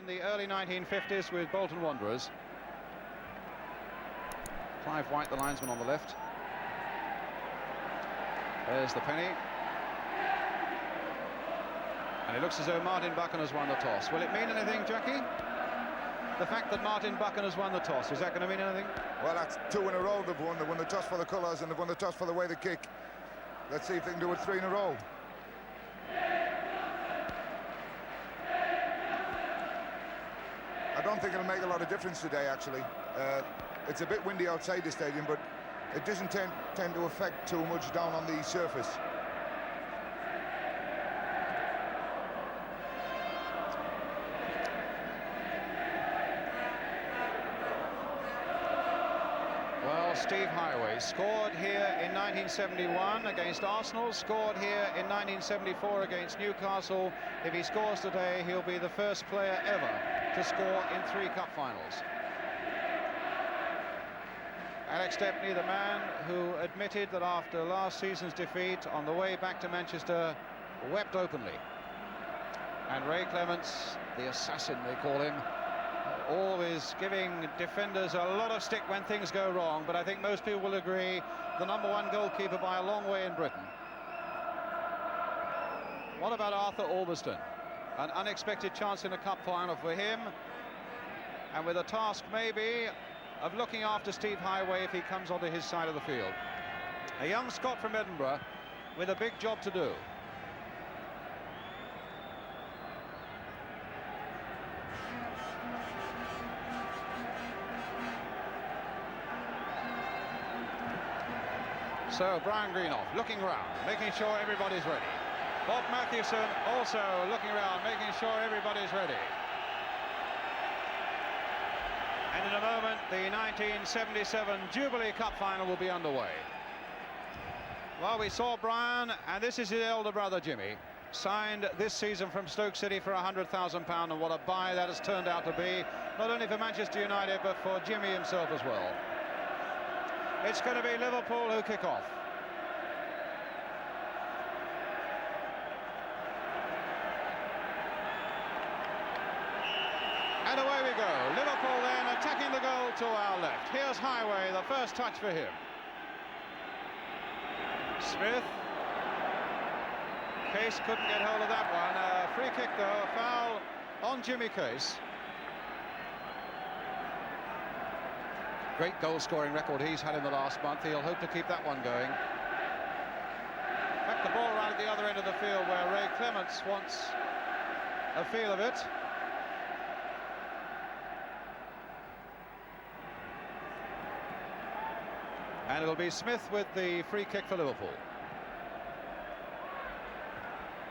in the early 1950s with Bolton Wanderers. Clive White, the linesman, on the left. There's the penny. And it looks as though Martin Buchan has won the toss. Will it mean anything, Jackie? The fact that Martin Buchan has won the toss, is that going to mean anything? Well, that's 2 in a row they've won. They won the toss for the colours and they've won the toss for the way they kick. Let's see if they can do it 3 in a row. I don't think it'll make a lot of difference today, actually. It's a bit windy outside the stadium, but it doesn't tend to affect too much down on the surface. Steve Heighway scored here in 1971 against Arsenal, scored here in 1974 against Newcastle. If he scores today, he'll be the first player ever to score in 3 cup finals. Alex Stepney, the man who admitted that after last season's defeat on the way back to Manchester, wept openly. And Ray Clemence, the assassin they call him, always giving defenders a lot of stick when things go wrong, but I think most people will agree the #1 goalkeeper by a long way in Britain. What about Arthur Albiston? An unexpected chance in a cup final for him, and with a task maybe of looking after Steve Heighway if he comes onto his side of the field. A young Scot from Edinburgh with a big job to do. So Brian Greenhoff looking around, making sure everybody's ready. Bob Matthewson also looking around, making sure everybody's ready. And in a moment, the 1977 Jubilee Cup final will be underway. Well, we saw Brian, and this is his elder brother Jimmy, signed this season from Stoke City for £100,000, and what a buy that has turned out to be, not only for Manchester United, but for Jimmy himself as well. It's going to be Liverpool who kick off. And away we go. Liverpool then attacking the goal to our left. Here's Heighway, the first touch for him. Smith. Case couldn't get hold of that one. Free kick though, a foul on Jimmy Case. Great goal-scoring record he's had in the last month. He'll hope to keep that one going. In fact, the ball right at the other end of the field where Ray Clemence wants a feel of it. And it'll be Smith with the free kick for Liverpool.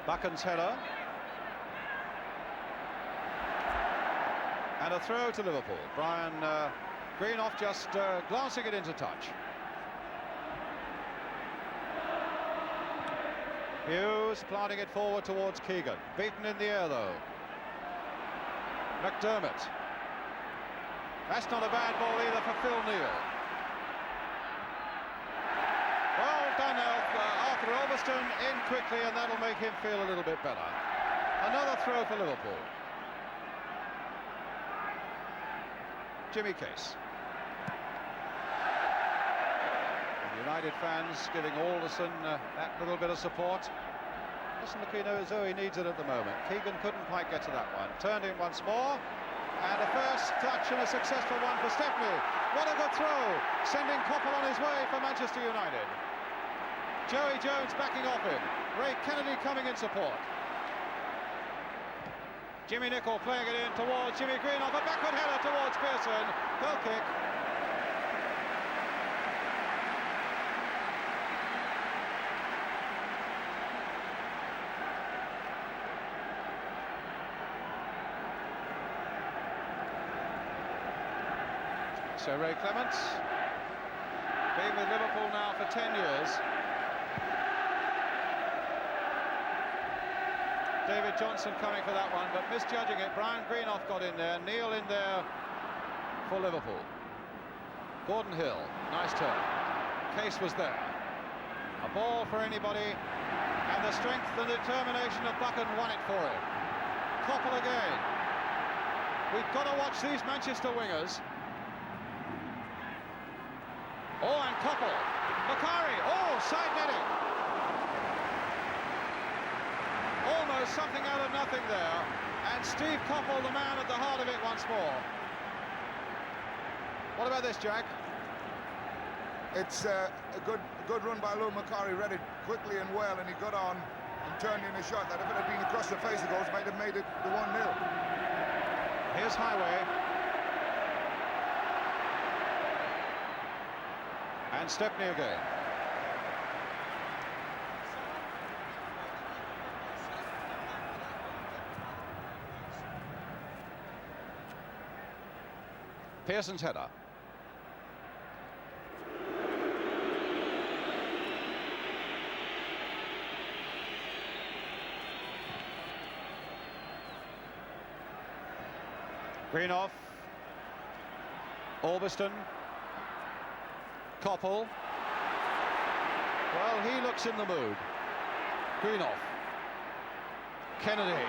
Buchan's header. And a throw to Liverpool. Brian Greenhoff just glancing it into touch. Hughes planting it forward towards Keegan. Beaten in the air though. McDermott. That's not a bad ball either for Phil Neal. Well done, Arthur Albiston in quickly, and that'll make him feel a little bit better. Another throw for Liverpool. Jimmy Case. United fans giving Alderson that little bit of support. Doesn't look as though he needs it at the moment. Keegan couldn't quite get to that one. Turned in once more. And a first touch and a successful one for Stepney. What a good throw. Sending Coppell on his way for Manchester United. Joey Jones backing off him. Ray Kennedy coming in support. Jimmy Nicholl playing it in towards Jimmy Greenhoff. A backward header towards Pearson. Goal kick. So Ray Clemence, been with Liverpool now for 10 years. David Johnson coming for that one, but misjudging it. Brian Greenhoff got in there, Neal in there for Liverpool. Gordon Hill, nice turn. Case was there. A ball for anybody, and the strength and determination of Buchan won it for him. Coppell again. We've got to watch these Manchester wingers. Oh, and Coppell. Macari. Oh, side netting. Almost something out of nothing there. And Steve Coppell, the man at the heart of it once more. What about this, Jack? It's a good run by Lou Macari. Read it quickly and well, and he got on and turned in a shot that, if it had been across the face of goals, might have made it the 1-0. Here's Heighway. And Stepney again. Pearson's header. Greenhoff. Albiston. Coppell. Well, he looks in the mood. Greenhoff. Kennedy.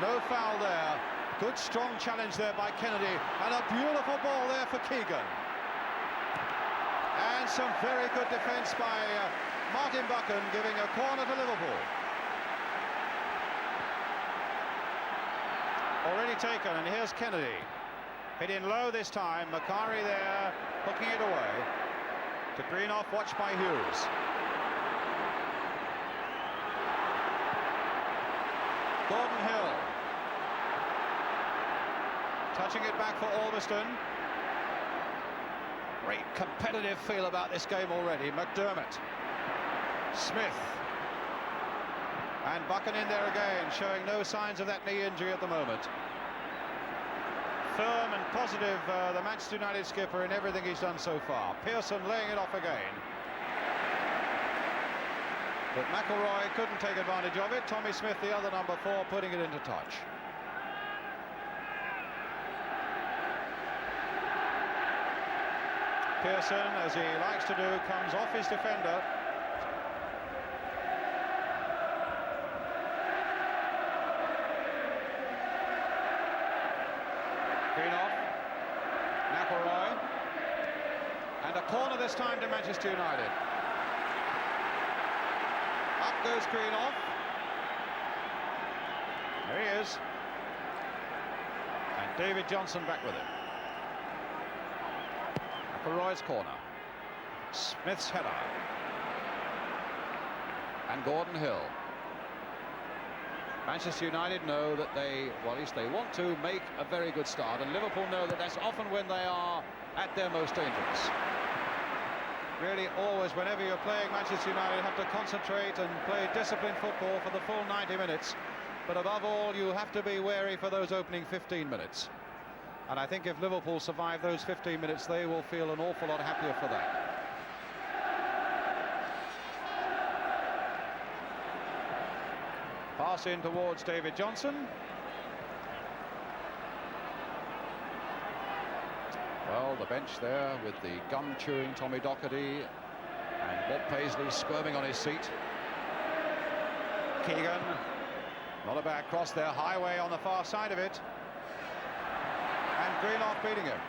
No foul there. Good strong challenge there by Kennedy, and a beautiful ball there for Keegan. And some very good defence by Martin Buchan, giving a corner to Liverpool. Already taken, and here's Kennedy. Hitting low this time, Macari there, hooking it away. To Greenhoff, watched by Hughes. Gordon Hill. Touching it back for Albiston. Great competitive feel about this game already. McDermott. Smith. And Buchan in there again, showing no signs of that knee injury at the moment. Firm and positive, the Manchester United skipper, in everything he's done so far. Pearson laying it off again. But McIlroy couldn't take advantage of it. Tommy Smith, the other number 4, putting it into touch. Pearson, as he likes to do, comes off his defender. Greenhoff, McIlroy, and a corner this time to Manchester United. Up goes Greenhoff. There he is. And David Johnson back with it. McIlroy's corner. Smith's header. And Gordon Hill. Manchester United know that they, well, at least they want to make a very good start, and Liverpool know that that's often when they are at their most dangerous. Really, always, whenever you're playing Manchester United, you have to concentrate and play disciplined football for the full 90 minutes. But above all, you have to be wary for those opening 15 minutes. And I think if Liverpool survive those 15 minutes, they will feel an awful lot happier for that. Pass in towards David Johnson. Well, the bench there with the gum-chewing Tommy Docherty and Bob Paisley squirming on his seat. Keegan, not a bad cross there. Heighway on the far side of it. And Greenhoff beating him.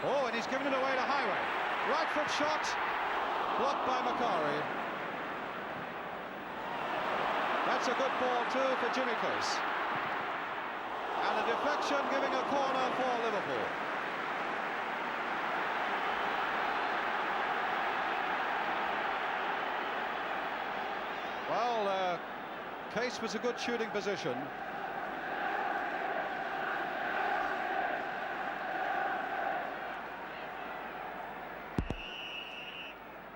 Oh, and he's given it away to Heighway. Right foot shot, blocked by Macari. That's a good ball too for Jimmy Case. And a deflection giving a corner for Liverpool. Well, Case was a good shooting position.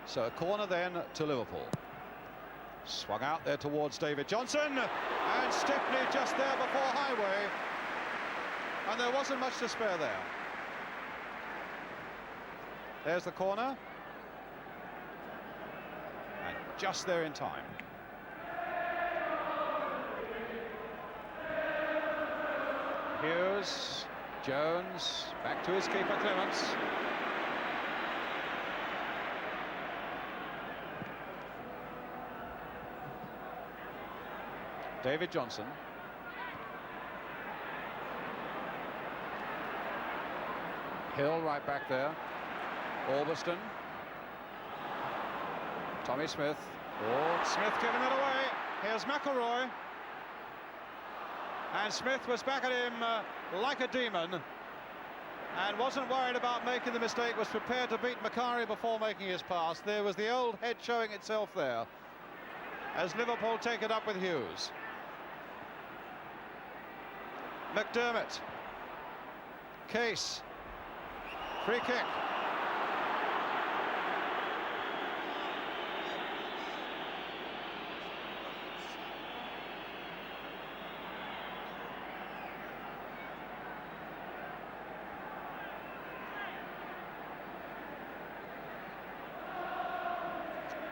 So a corner then to Liverpool. Swung out there towards David Johnson, and Stepney just there before Heighway, and there wasn't much to spare there. There's the corner, and just there in time. Hughes, Jones, back to his keeper Clemence. David Johnson. Hill right back there. Albiston. Tommy Smith. Oh, Smith giving it away. Here's McIlroy. And Smith was back at him like a demon. And wasn't worried about making the mistake, was prepared to beat Macari before making his pass. There was the old head showing itself there as Liverpool take it up with Hughes. McDermott. Case. Free kick.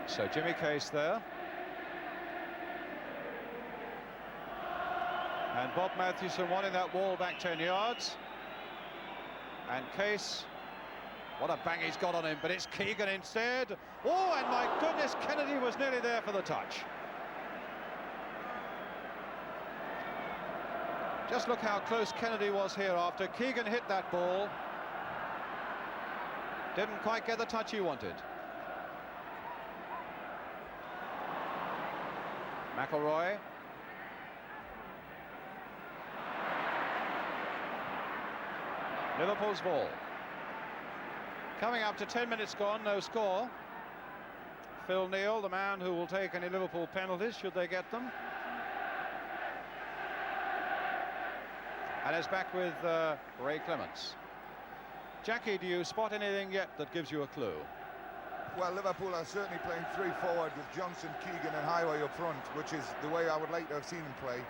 So Jimmy Case there. And Bob Matthewson wanting that wall back 10 yards. And Case, what a bang he's got on him, but it's Keegan instead. Oh, and my goodness, Kennedy was nearly there for the touch. Just look how close Kennedy was here after Keegan hit that ball. Didn't quite get the touch he wanted. McIlroy. Liverpool's ball. Coming up to 10 minutes gone, no score. Phil Neal, the man who will take any Liverpool penalties should they get them. And is back with Ray Clemence. Jackie, do you spot anything yet that gives you a clue? Well, Liverpool are certainly playing 3 forward with Johnson, Keegan and Heighway up front, which is the way I would like to have seen him play.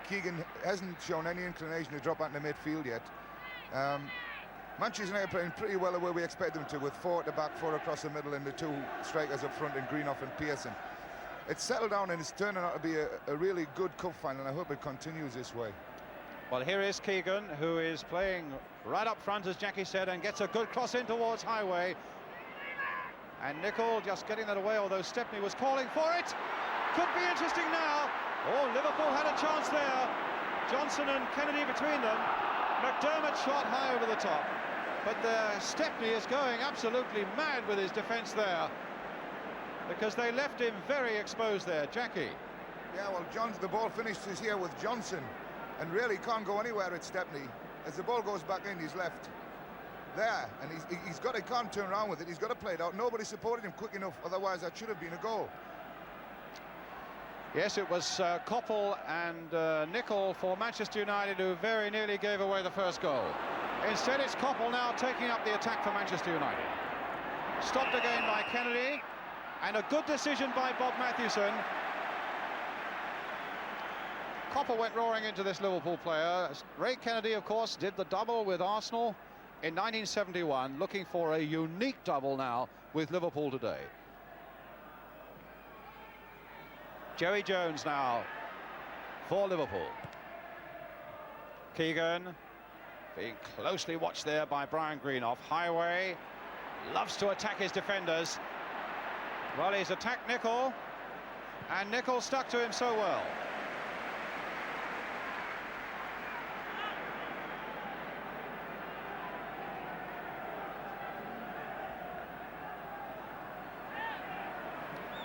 Keegan hasn't shown any inclination to drop out in the midfield yet. Manchester United playing pretty well where we expect them to, with 4 at the back, 4 across the middle, and the 2 strikers up front in Greenhoff and Pearson. It's settled down and it's turning out to be a really good cup final, and I hope it continues this way. Well, here is Keegan, who is playing right up front, as Jackie said, and gets a good cross in towards Heighway. And Nicholl just getting that away, although Stepney was calling for it. Could be interesting now. Oh, Liverpool had a chance there. Johnson and Kennedy between them. McDermott shot high over the top. But Stepney is going absolutely mad with his defence there, because they left him very exposed there. Jackie. Yeah, well, the ball finishes here with Johnson, and really can't go anywhere at Stepney. As the ball goes back in, he's left there, and he can't turn around with it. He's got to play it out. Nobody supported him quick enough, otherwise that should have been a goal. Yes, it was Coppell and Nicholl for Manchester United who very nearly gave away the first goal. Instead, it's Coppell now taking up the attack for Manchester United. Stopped again by Kennedy, and a good decision by Bob Matthewson. Coppell went roaring into this Liverpool player. Ray Kennedy, of course, did the double with Arsenal in 1971, looking for a unique double now with Liverpool today. Joey Jones now for Liverpool. Keegan being closely watched there by Brian Greenhoff. Heighway loves to attack his defenders. Well, he's attacked Nicholl, and Nicholl stuck to him so well.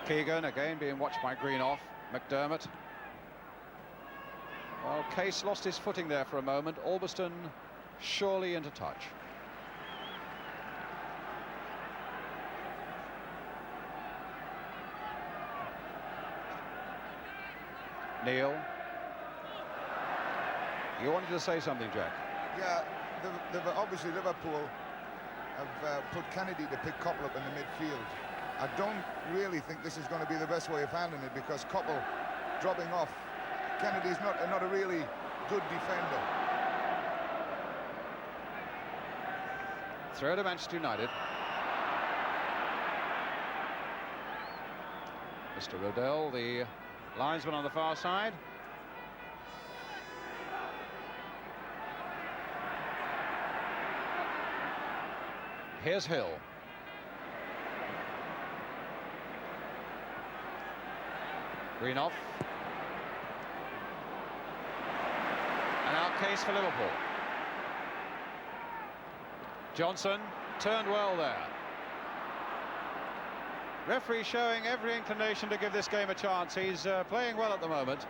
Keegan again being watched by Greenhoff. McDermott. Well, Case lost his footing there for a moment. Albiston surely into touch. Neal. You wanted to say something, Jack? Yeah, obviously Liverpool have put Kennedy to pick Coppell up in the midfield. I don't really think this is going to be the best way of handling it, because Coppell dropping off. Kennedy's not a really good defender. Throw to Manchester United. Mr. Rodell, the linesman on the far side. Here's Hill. Greenhoff. And now Case for Liverpool. Johnson turned well there. Referee showing every inclination to give this game a chance. He's playing well at the moment.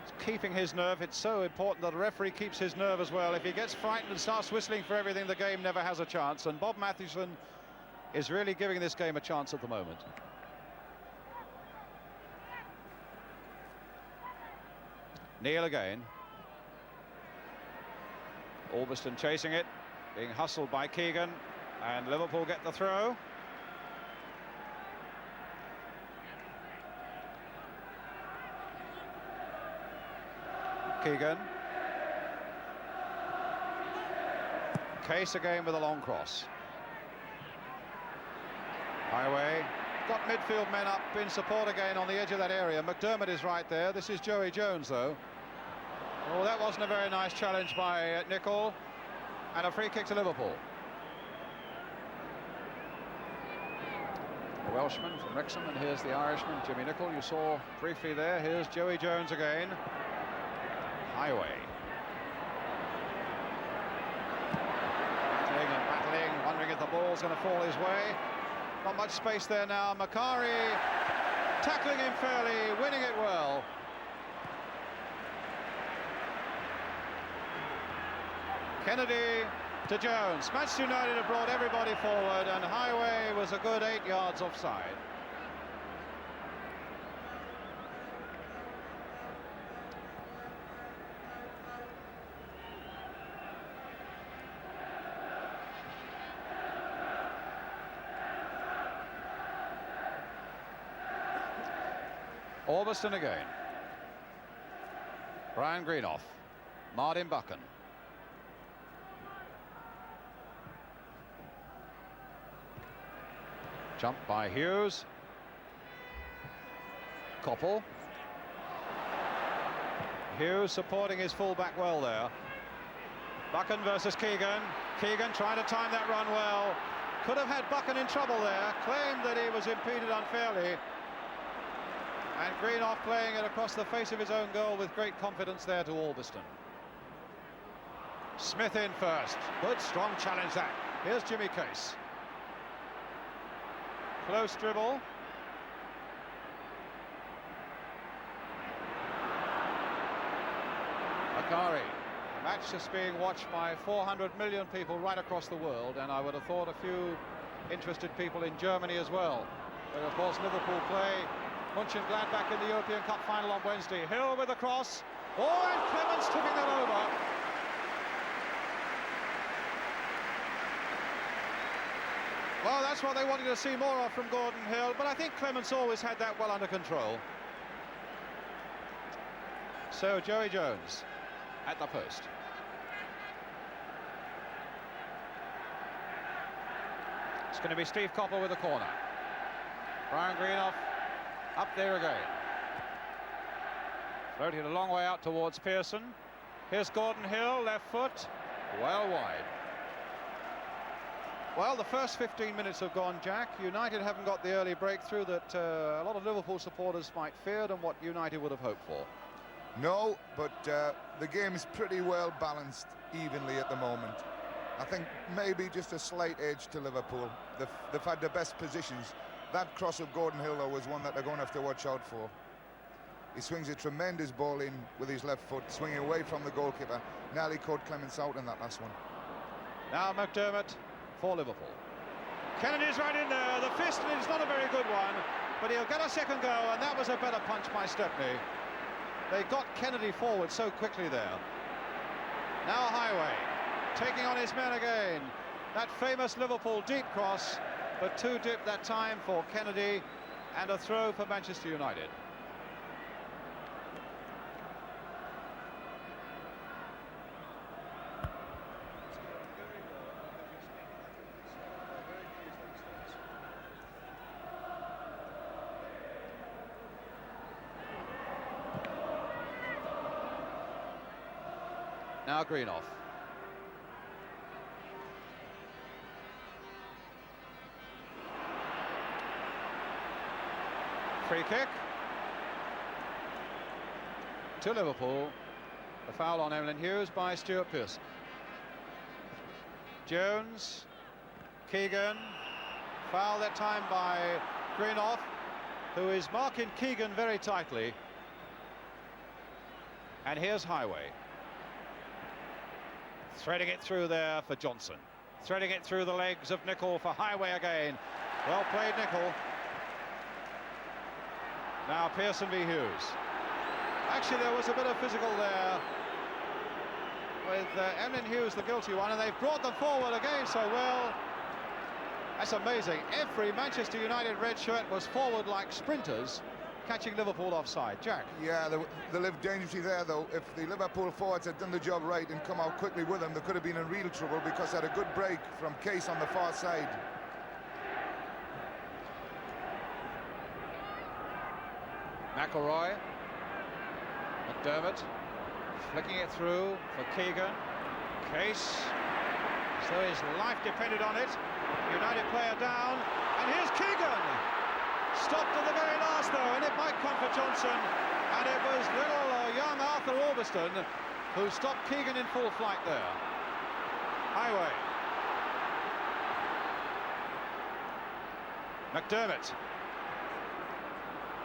He's keeping his nerve. It's so important that the referee keeps his nerve as well. If he gets frightened and starts whistling for everything, the game never has a chance. And Bob Mathewson is really giving this game a chance at the moment. Neal again. Albiston chasing it, being hustled by Keegan, and Liverpool get the throw. Keegan. Case again with a long cross. Heighway got midfield men up in support again on the edge of that area. McDermott is right there. This is Joey Jones, though. Oh, that wasn't a very nice challenge by Nicholl, and a free kick to Liverpool. The Welshman from Wrexham, and here's the Irishman, Jimmy Nicholl. You saw briefly there. Here's Joey Jones again. Heighway. Battling and battling, wondering if the ball's going to fall his way. Not much space there now. Macari tackling him fairly, winning it well. Kennedy to Jones. Manchester United have brought everybody forward, and Heighway was a good 8 yards offside. Albiston again. Brian Greenhoff. Martin Buchan. Jump by Hughes. Coppell. Hughes supporting his fullback well there. Buchan versus Keegan. Keegan trying to time that run well. Could have had Buchan in trouble there. Claimed that he was impeded unfairly. And Greenhoff playing it across the face of his own goal with great confidence there to Albiston. Smith in first. Good strong challenge that. Here's Jimmy Case. Close dribble. Macari. A match that's being watched by 400 million people right across the world, and I would have thought a few interested people in Germany as well. But of course Liverpool play Mönchengladbach in the European Cup final on Wednesday. Hill with a cross. Oh, and Clemence tipping that over. Well, that's what they wanted to see more of from Gordon Hill, but I think Clemence always had that well under control. So Joey Jones at the post. It's going to be Steve Coppell with the corner. Brian Greenhoff up there again. Floating a long way out towards Pearson. Here's Gordon Hill, left foot, well wide. Well, the first 15 minutes have gone, Jack. United haven't got the early breakthrough that a lot of Liverpool supporters might feared and what United would have hoped for. No, but the game is pretty well balanced evenly at the moment. I think maybe just a slight edge to Liverpool. They've had the best positions. That cross of Gordon Hill, though, was one that they're going to have to watch out for. He swings a tremendous ball in with his left foot, swinging away from the goalkeeper. Nearly caught Clemence out in that last one. Now McDermott for Liverpool. Kennedy's right in there. The fist is not a very good one, but he'll get a second go, and that was a better punch by Stepney. They got Kennedy forward so quickly there. Now Heighway taking on his men again. That famous Liverpool deep cross, but too deep that time for Kennedy, and a throw for Manchester United. Now Greenhoff. Free kick to Liverpool. The foul on Emlyn Hughes by Stuart Pearson. Jones, Keegan, foul that time by Greenhoff, who is marking Keegan very tightly. And here's Heighway. Threading it through there for Johnson. Threading it through the legs of Nicholl for Heighway again. Well played, Nicholl. Now Pearson v Hughes. Actually, there was a bit of physical there with Emlyn Hughes, the guilty one, and they've brought them forward again so well. That's amazing. Every Manchester United red shirt was forward like sprinters, catching Liverpool offside. Jack? Yeah, they lived dangerously there, though. If the Liverpool forwards had done the job right and come out quickly with them, they could have been in real trouble, because they had a good break from Case on the far side. McIlroy, McDermott, flicking it through for Keegan. Case, so his life depended on it. United player down, and here's Keegan. Stopped at the very last, though, and it might come for Johnson. And it was little young Arthur Albiston who stopped Keegan in full flight there. Heighway. McDermott.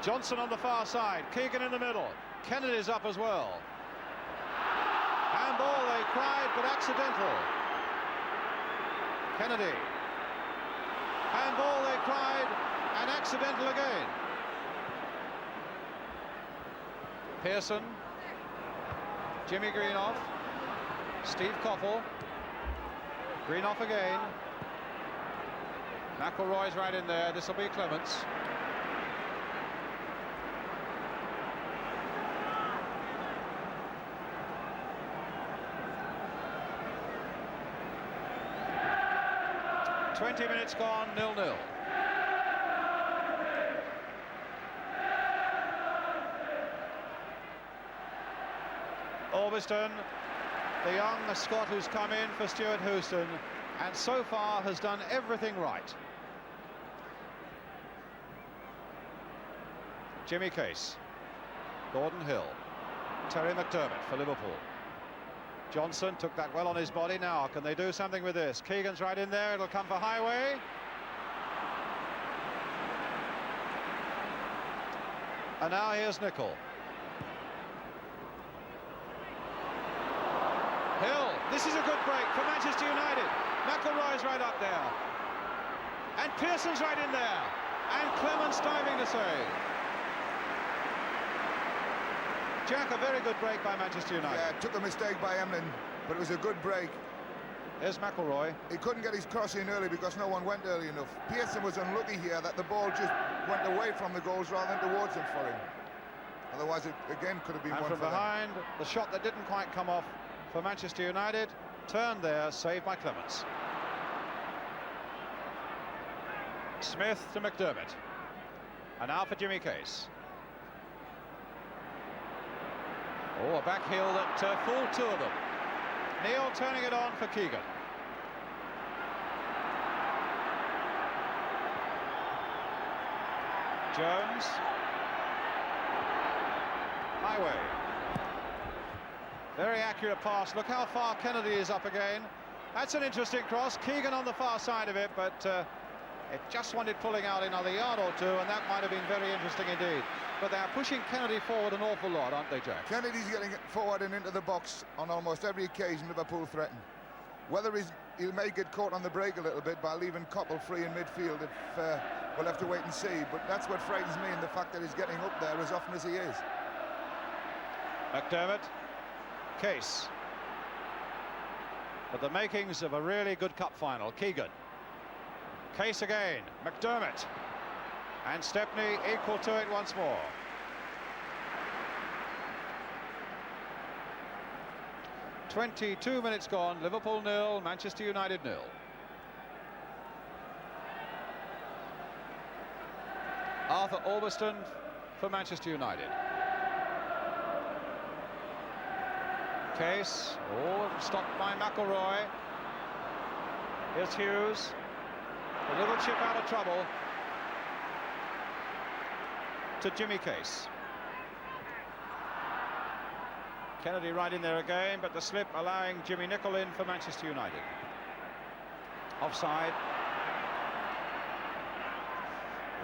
Johnson on the far side, Keegan in the middle. Kennedy's up as well. Handball, they cried, but accidental. Kennedy. Handball, they cried, and accidental again. Pearson. Jimmy Greenhoff. Steve Coppell. Greenhoff again. McIlroy's right in there. This will be Clemence. "20 minutes gone, 0-0. Albiston, the young Scot who's come in for Stuart Houston, and so far has done everything right. Jimmy Case, Gordon Hill, Terry McDermott for Liverpool. Johnson took that well on his body. Now, can they do something with this? Keegan's right in there. It'll come for Heighway. And now here's Nicholl. Hill. This is a good break for Manchester United. McIlroy's right up there. And Pearson's right in there. And Clemence diving to save. Jack, a very good break by Manchester United. Yeah, took a mistake by Emlyn, but it was a good break. There's McIlroy. He couldn't get his cross in early because no one went early enough. Pearson was unlucky here that the ball just went away from the goals rather than towards them for him. Otherwise, it again could have been and one from for behind, them. The shot that didn't quite come off for Manchester United, turned there, saved by Clemence. Smith to McDermott. And now for Jimmy Case. Oh, a back heel that fooled two of them. Neal turning it on for Keegan. Jones. Heighway. Very accurate pass. Look how far Kennedy is up again. That's an interesting cross. Keegan on the far side of it, but it just wanted pulling out another yard or two, and that might have been very interesting indeed. But they are pushing Kennedy forward an awful lot, aren't they, Jack? Kennedy's getting it forward and into the box on almost every occasion Liverpool threaten. Whether he may get caught on the break a little bit by leaving Coppell free in midfield, we'll have to wait and see. But that's what frightens me, in the fact that he's getting up there as often as he is. McDermott. Case. But the makings of a really good cup final. Keegan. Case again. McDermott. And Stepney equal to it once more. "22 minutes gone. Liverpool 0, Manchester United 0. Arthur Albiston for Manchester United. Case. Oh, stopped by McIlroy. Here's Hughes. A little chip out of trouble to Jimmy Case. Kennedy right in there again, but the slip allowing Jimmy Nicholl in for Manchester United. Offside.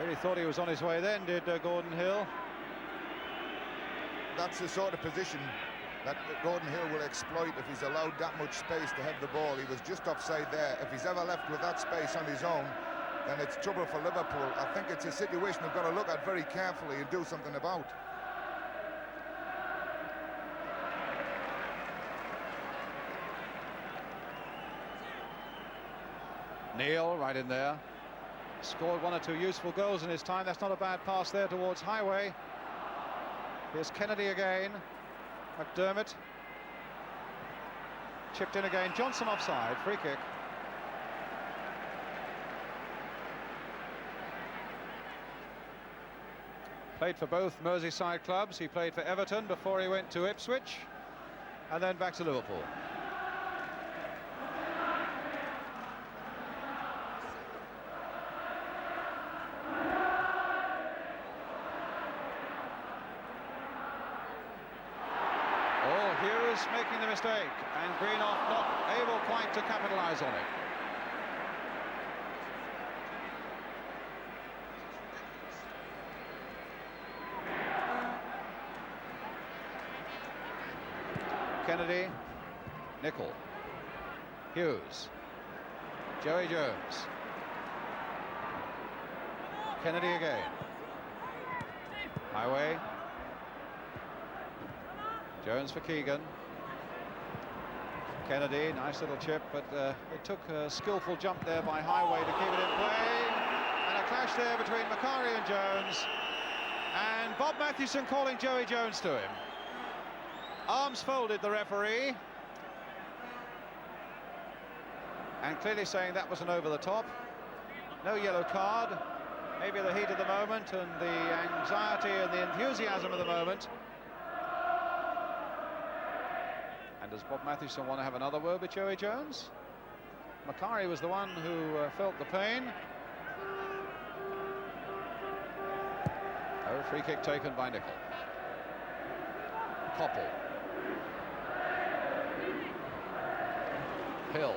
Really thought he was on his way then, did Gordon Hill. That's the sort of position that Gordon Hill will exploit if he's allowed that much space to have the ball. He was just offside there. If he's ever left with that space on his own, then it's trouble for Liverpool. I think it's a situation they've got to look at very carefully and do something about. Neal right in there. Scored 1 or 2 useful goals in his time. That's not a bad pass there towards Heighway. Here's Kennedy again. McDermott. Chipped in again. Johnson offside. Free kick. Played for both Merseyside clubs. He played for Everton before he went to Ipswich. And then back to Liverpool. Hughes making the mistake, and Greenhoff not able quite to capitalise on it. Kennedy, Nicholl, Hughes, Joey Jones, Kennedy again, Heighway. Jones for Keegan. Kennedy, nice little chip, but it took a skillful jump there by Heighway to keep it in play. And a clash there between Macari and Jones. And Bob Mathewson calling Joey Jones to him. Arms folded, the referee. And clearly saying that was an over the top. No yellow card. Maybe the heat of the moment and the anxiety and the enthusiasm of the moment. Does Bob Mathewson want to have another word with Joey Jones? Macari was the one who felt the pain. Oh, free kick taken by Nicholl. Coppell. Hill.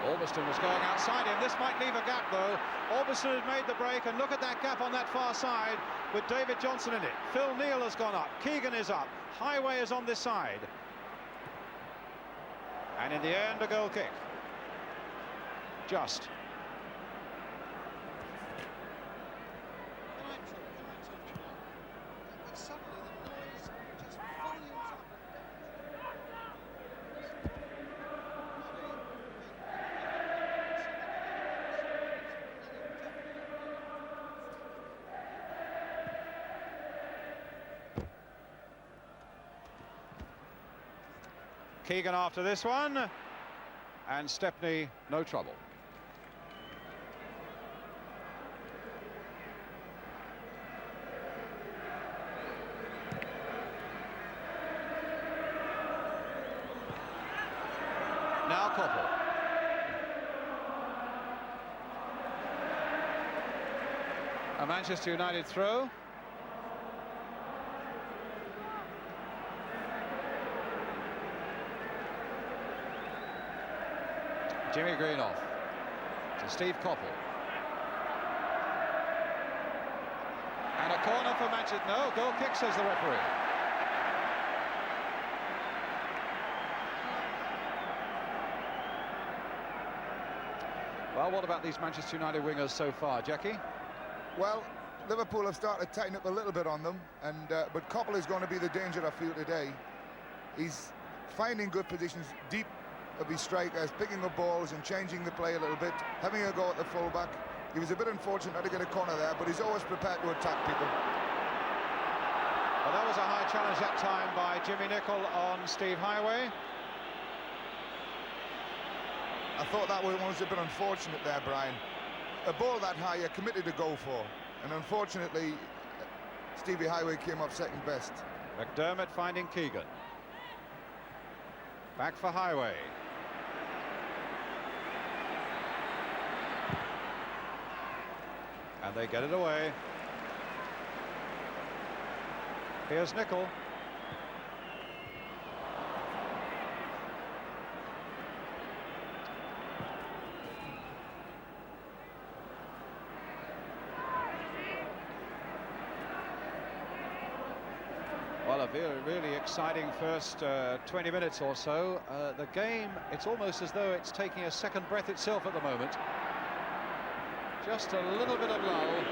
Albiston was going outside him. This might leave a gap, though. Albiston had made the break, and look at that gap on that far side with David Johnson in it. Phil Neal has gone up. Keegan is up. Heighway is on this side. And in the end, a goal kick. Just. Keegan after this one, and Stepney no trouble. Now Coppell. A Manchester United throw. Jimmy Greenhoff to Steve Coppell. And a corner for Manchester. No, goal kick, says the referee. Well, what about these Manchester United wingers so far, Jackie? Well, Liverpool have started to tighten up a little bit on them, and but Coppell is going to be the danger I feel today. He's finding good positions deep of his strikers, picking up balls and changing the play a little bit, having a go at the fullback. He was a bit unfortunate not to get a corner there, but he's always prepared to attack people. Well, that was a high challenge that time by Jimmy Nicholl on Steve Heighway. I thought that was a bit unfortunate there, Brian. A ball that high you're committed to go for, and unfortunately Stevie Heighway came up second best. McDermott finding Keegan. Back for Heighway. And they get it away. Here's Nicholl. Well, a really exciting first 20 minutes or so. The game, it's almost as though it's taking a second breath itself at the moment. Just a little bit of lull.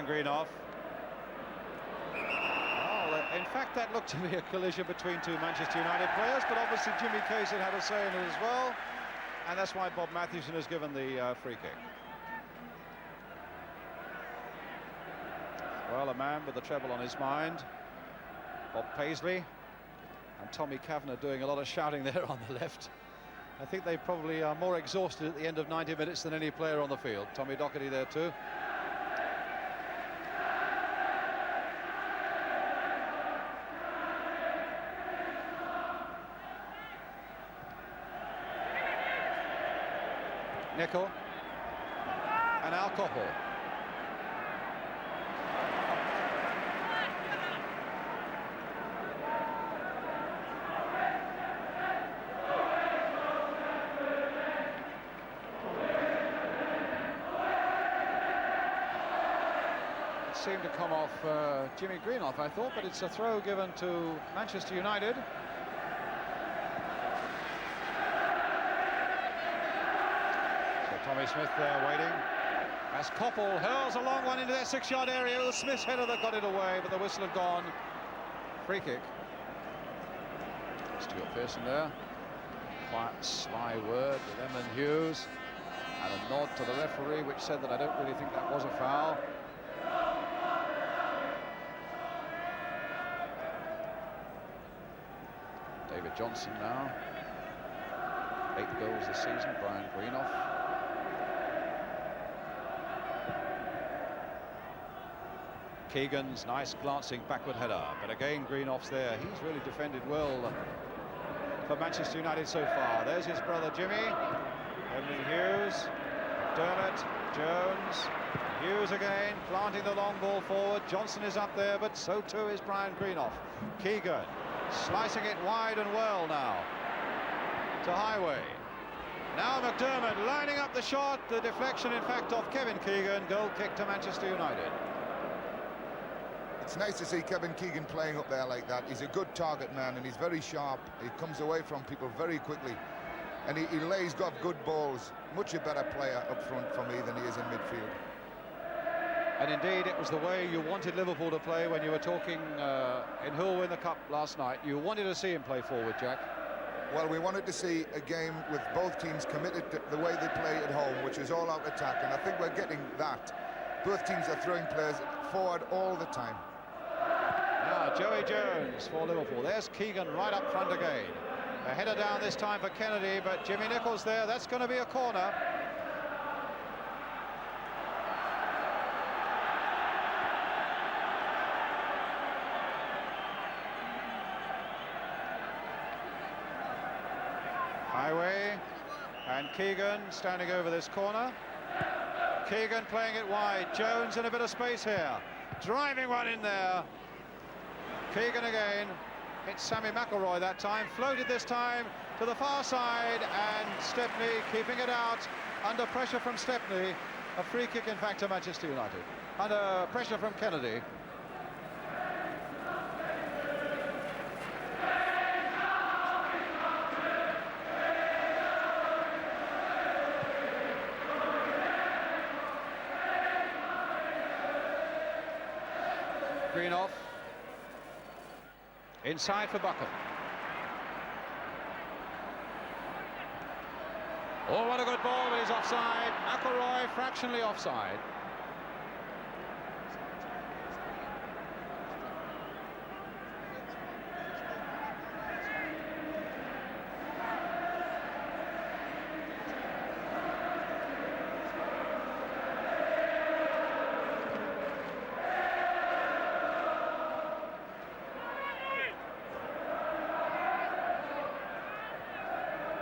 Greenhoff. Well, in fact, that looked to be a collision between two Manchester United players, but obviously Jimmy Kaysen had a say in it as well, and that's why Bob Matthewson has given the free kick. Well, a man with the treble on his mind, Bob Paisley, and Tommy Kavanagh doing a lot of shouting there on the left. I think they probably are more exhausted at the end of 90 minutes than any player on the field. Tommy Docherty there too. Nicholl and Coppell. It seemed to come off Jimmy Greenhoff, I thought, but it's a throw given to Manchester United. Tommy Smith there waiting as Coppell hurls a long one into their 6-yard area. It was Smith's header that got it away, but the whistle had gone. Free kick. Stuart Pearson there. Quite sly word with Emlyn Hughes and a nod to the referee, which said that I don't really think that was a foul. David Johnson now. 8 goals this season. Brian Greenhoff. Keegan's nice glancing backward header, but again Greenhoff's there. He's really defended well for Manchester United so far. There's his brother Jimmy, Emlyn Hughes, McDermott, Jones, Hughes again, planting the long ball forward. Johnson is up there, but so too is Brian Greenhoff. Keegan slicing it wide and well now to Heighway. Now McDermott lining up the shot, the deflection in fact of Kevin Keegan. Goal kick to Manchester United. It's nice to see Kevin Keegan playing up there like that. He's a good target man and he's very sharp. He comes away from people very quickly and he lays off good balls. Much a better player up front for me than he is in midfield. And indeed, it was the way you wanted Liverpool to play when you were talking in Hull in the Cup last night. You wanted to see him play forward, Jack. Well, we wanted to see a game with both teams committed to the way they play at home, which is all-out attack, and I think we're getting that. Both teams are throwing players forward all the time. Now, Joey Jones for Liverpool. There's Keegan right up front again. A header down this time for Kennedy, but Jimmy Nicholl's there. That's going to be a corner. Heighway and Keegan standing over this corner. Keegan playing it wide. Jones in a bit of space here. Driving one in there. Keegan again. It's Sammy McIlroy that time. Floated this time to the far side, and Stepney keeping it out under pressure from Stepney. A free kick, in fact, to Manchester United. Under pressure from Kennedy. Greenhoff. Inside for Buchan. Oh, what a good ball, but he's offside. McIlroy fractionally offside.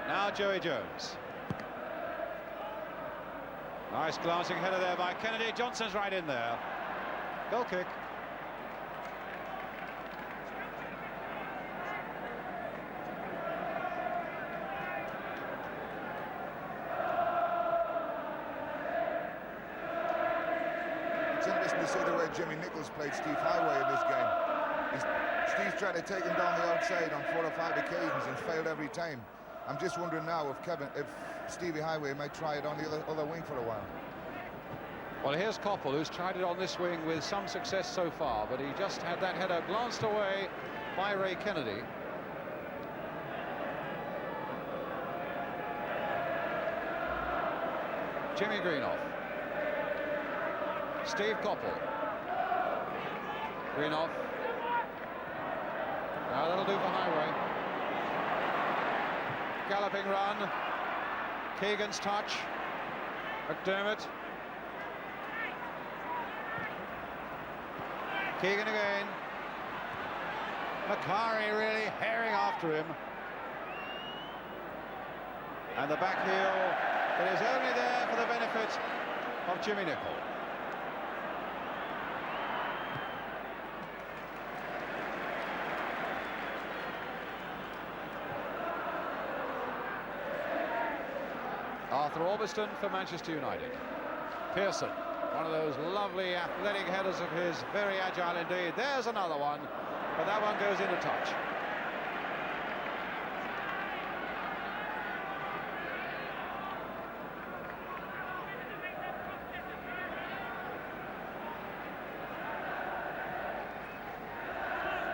Now Joey Jones. Nice glancing header there by Kennedy. Johnson's right in there. Goal kick. interesting to see the way Jimmy Nicholl's played Steve Heighway in this game. Steve's tried to take him down the outside on 4 or 5 occasions and failed every time. I'm just wondering now if Stevie Heighway might try it on the other wing for a while. Well, here's Coppell, who's tried it on this wing with some success so far, but he just had that header glanced away by Ray Kennedy. Jimmy Greenhoff. Steve Coppell. Greenhoff. Now that'll do for Heighway. Galloping run. Keegan's touch. McDermott. Keegan again. Macari really herring after him. And the back heel that is only there for the benefit of Jimmy Nicholl. Arthur Albiston for Manchester United. Pearson, one of those lovely athletic headers of his, very agile indeed. There's another one, but that one goes into touch.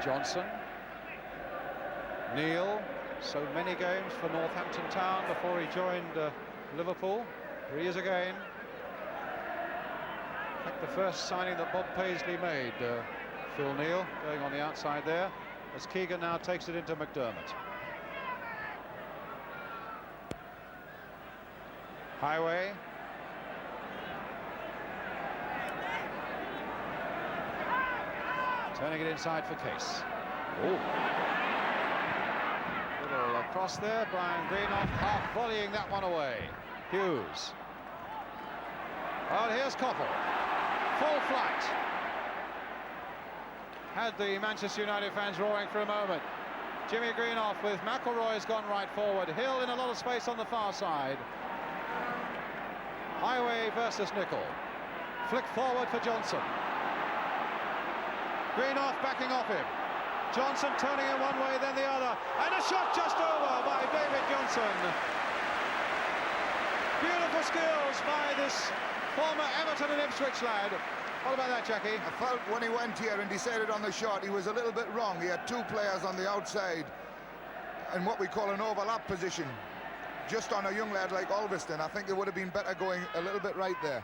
Johnson, Neal, so many games for Northampton Town before he joined Liverpool. Here he is again. In fact, the first signing that Bob Paisley made, Phil Neal, going on the outside there, as Keegan now takes it into McDermott. Heighway. Turning it inside for Case. Ooh. Little across there, Brian Greenhoff half volleying that one away. Hughes. Oh, here's Coppell. Full flight. Had the Manchester United fans roaring for a moment. Jimmy Greenhoff with McIlroy has gone right forward. Hill in a lot of space on the far side. Heighway versus Nicholl. Flick forward for Johnson. Greenhoff backing off him. Johnson turning in one way, then the other. And a shot just over by David Johnson. Beautiful skills by this former Everton and Ipswich lad. What about that, Jackie? I felt when he went here and decided on the shot, he was a little bit wrong. He had two players on the outside in what we call an overlap position. Just on a young lad like Albiston, I think it would have been better going a little bit right there.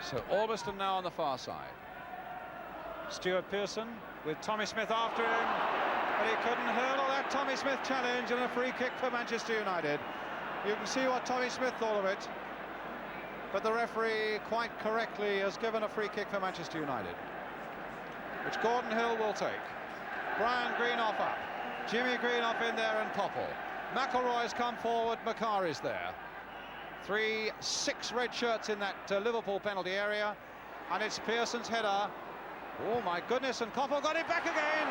So Albiston now on the far side. Stuart Pearson with Tommy Smith after him, but he couldn't hurdle that Tommy Smith challenge, and a free kick for Manchester United. You can see what Tommy Smith thought of it, but the referee quite correctly has given a free kick for Manchester United, which Gordon Hill will take. Brian Greenhoff up, Jimmy Greenhoff in there, and Coppell. McIlroy's come forward, Macari's there. 6 red shirts in that Liverpool penalty area, and it's Pearson's header. Oh my goodness, and Coppell got it back again.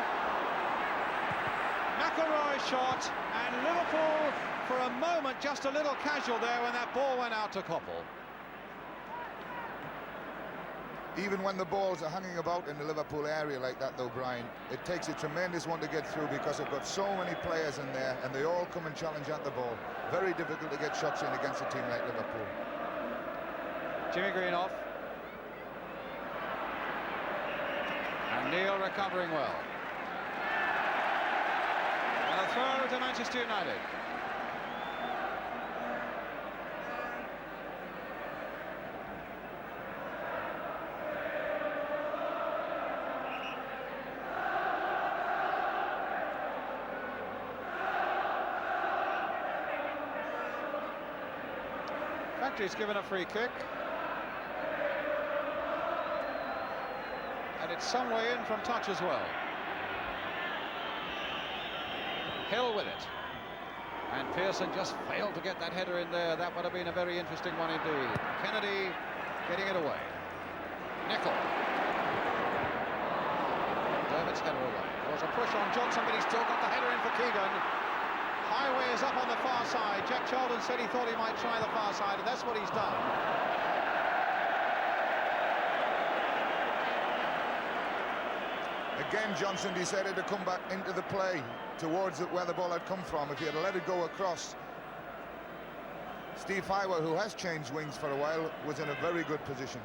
McIlroy shot, and Liverpool for a moment just a little casual there when that ball went out to Coppell. Even when the balls are hanging about in the Liverpool area like that, though, Brian, it takes a tremendous one to get through, because they've got so many players in there and they all come and challenge at the ball. Very difficult to get shots in against a team like Liverpool. Jimmy Greenhoff. And Neal recovering well. And a throw to Manchester United. He's given a free kick, and it's some way in from touch as well. Hill with it, and Pearson just failed to get that header in there. That would have been a very interesting one indeed. Kennedy getting it away. Nicholl. Dermott's header away. There was a push on Johnson, but he's still got the header in for Keegan. Heighway is up on the far side. Jack Charlton said he thought he might try the far side, and that's what he's done. Again, Johnson decided to come back into the play towards where the ball had come from. If he had let it go across, Steve Heighway, who has changed wings for a while, was in a very good position.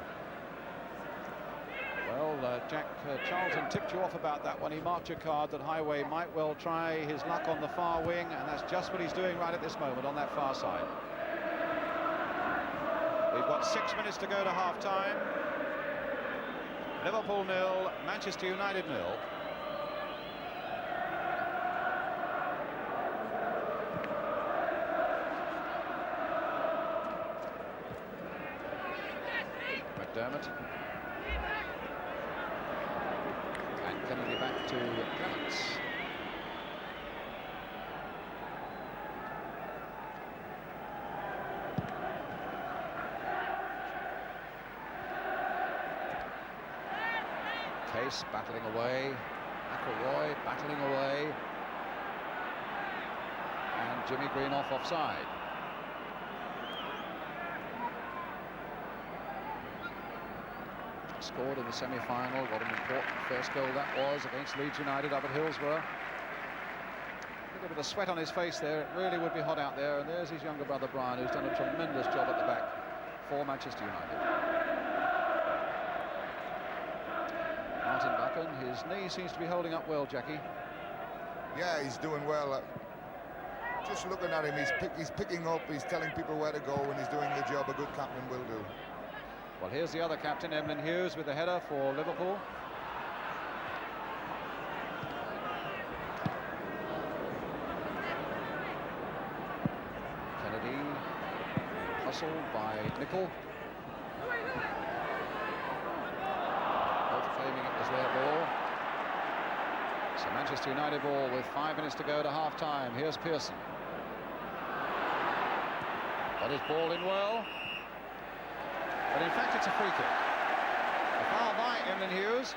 Well, Jack, Charlton tipped you off about that when he marked your card that Heighway might well try his luck on the far wing, and that's just what he's doing right at this moment on that far side. We've got 6 minutes to go to half-time. Liverpool 0, Manchester United 0. McDermott. And Kennedy back to Clemence. Case battling away, McIlroy battling away, and Jimmy Greenhoff offside. Scored in the semi-final. What an important first goal that was against Leeds United up at Hillsborough. Look at the sweat on his face there. It really would be hot out there. And there's his younger brother Brian, who's done a tremendous job at the back for Manchester United. Martin Buchan, his knee seems to be holding up well, Jackie. Yeah, he's doing well. Just looking at him, he's picking up, he's telling people where to go, and he's doing the job a good captain will do. Well, here's the other captain, Hughes, with the header for Liverpool. Kennedy, hustled by Nicholl. Both claiming it was their ball. So Manchester United ball with 5 minutes to go to half-time. Here's Pearson. Got his ball in well. But in fact, it's a free kick. A foul by Hughes.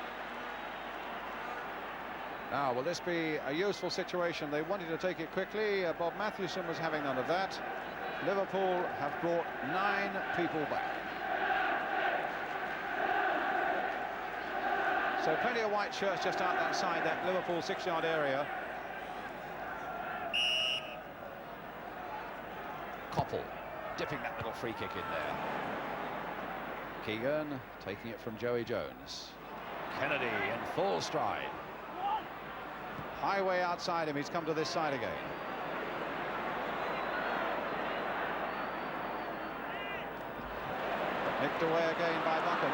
Now, will this be a useful situation? They wanted to take it quickly. Bob Matthewson was having none of that. Liverpool have brought 9 people back. So plenty of white shirts just out that side, that Liverpool 6-yard area. Coppell dipping that little free kick in there. Keegan taking it from Joey Jones. Kennedy in full stride. Heighway outside him, he's come to this side again. Nicked away again by Buchan.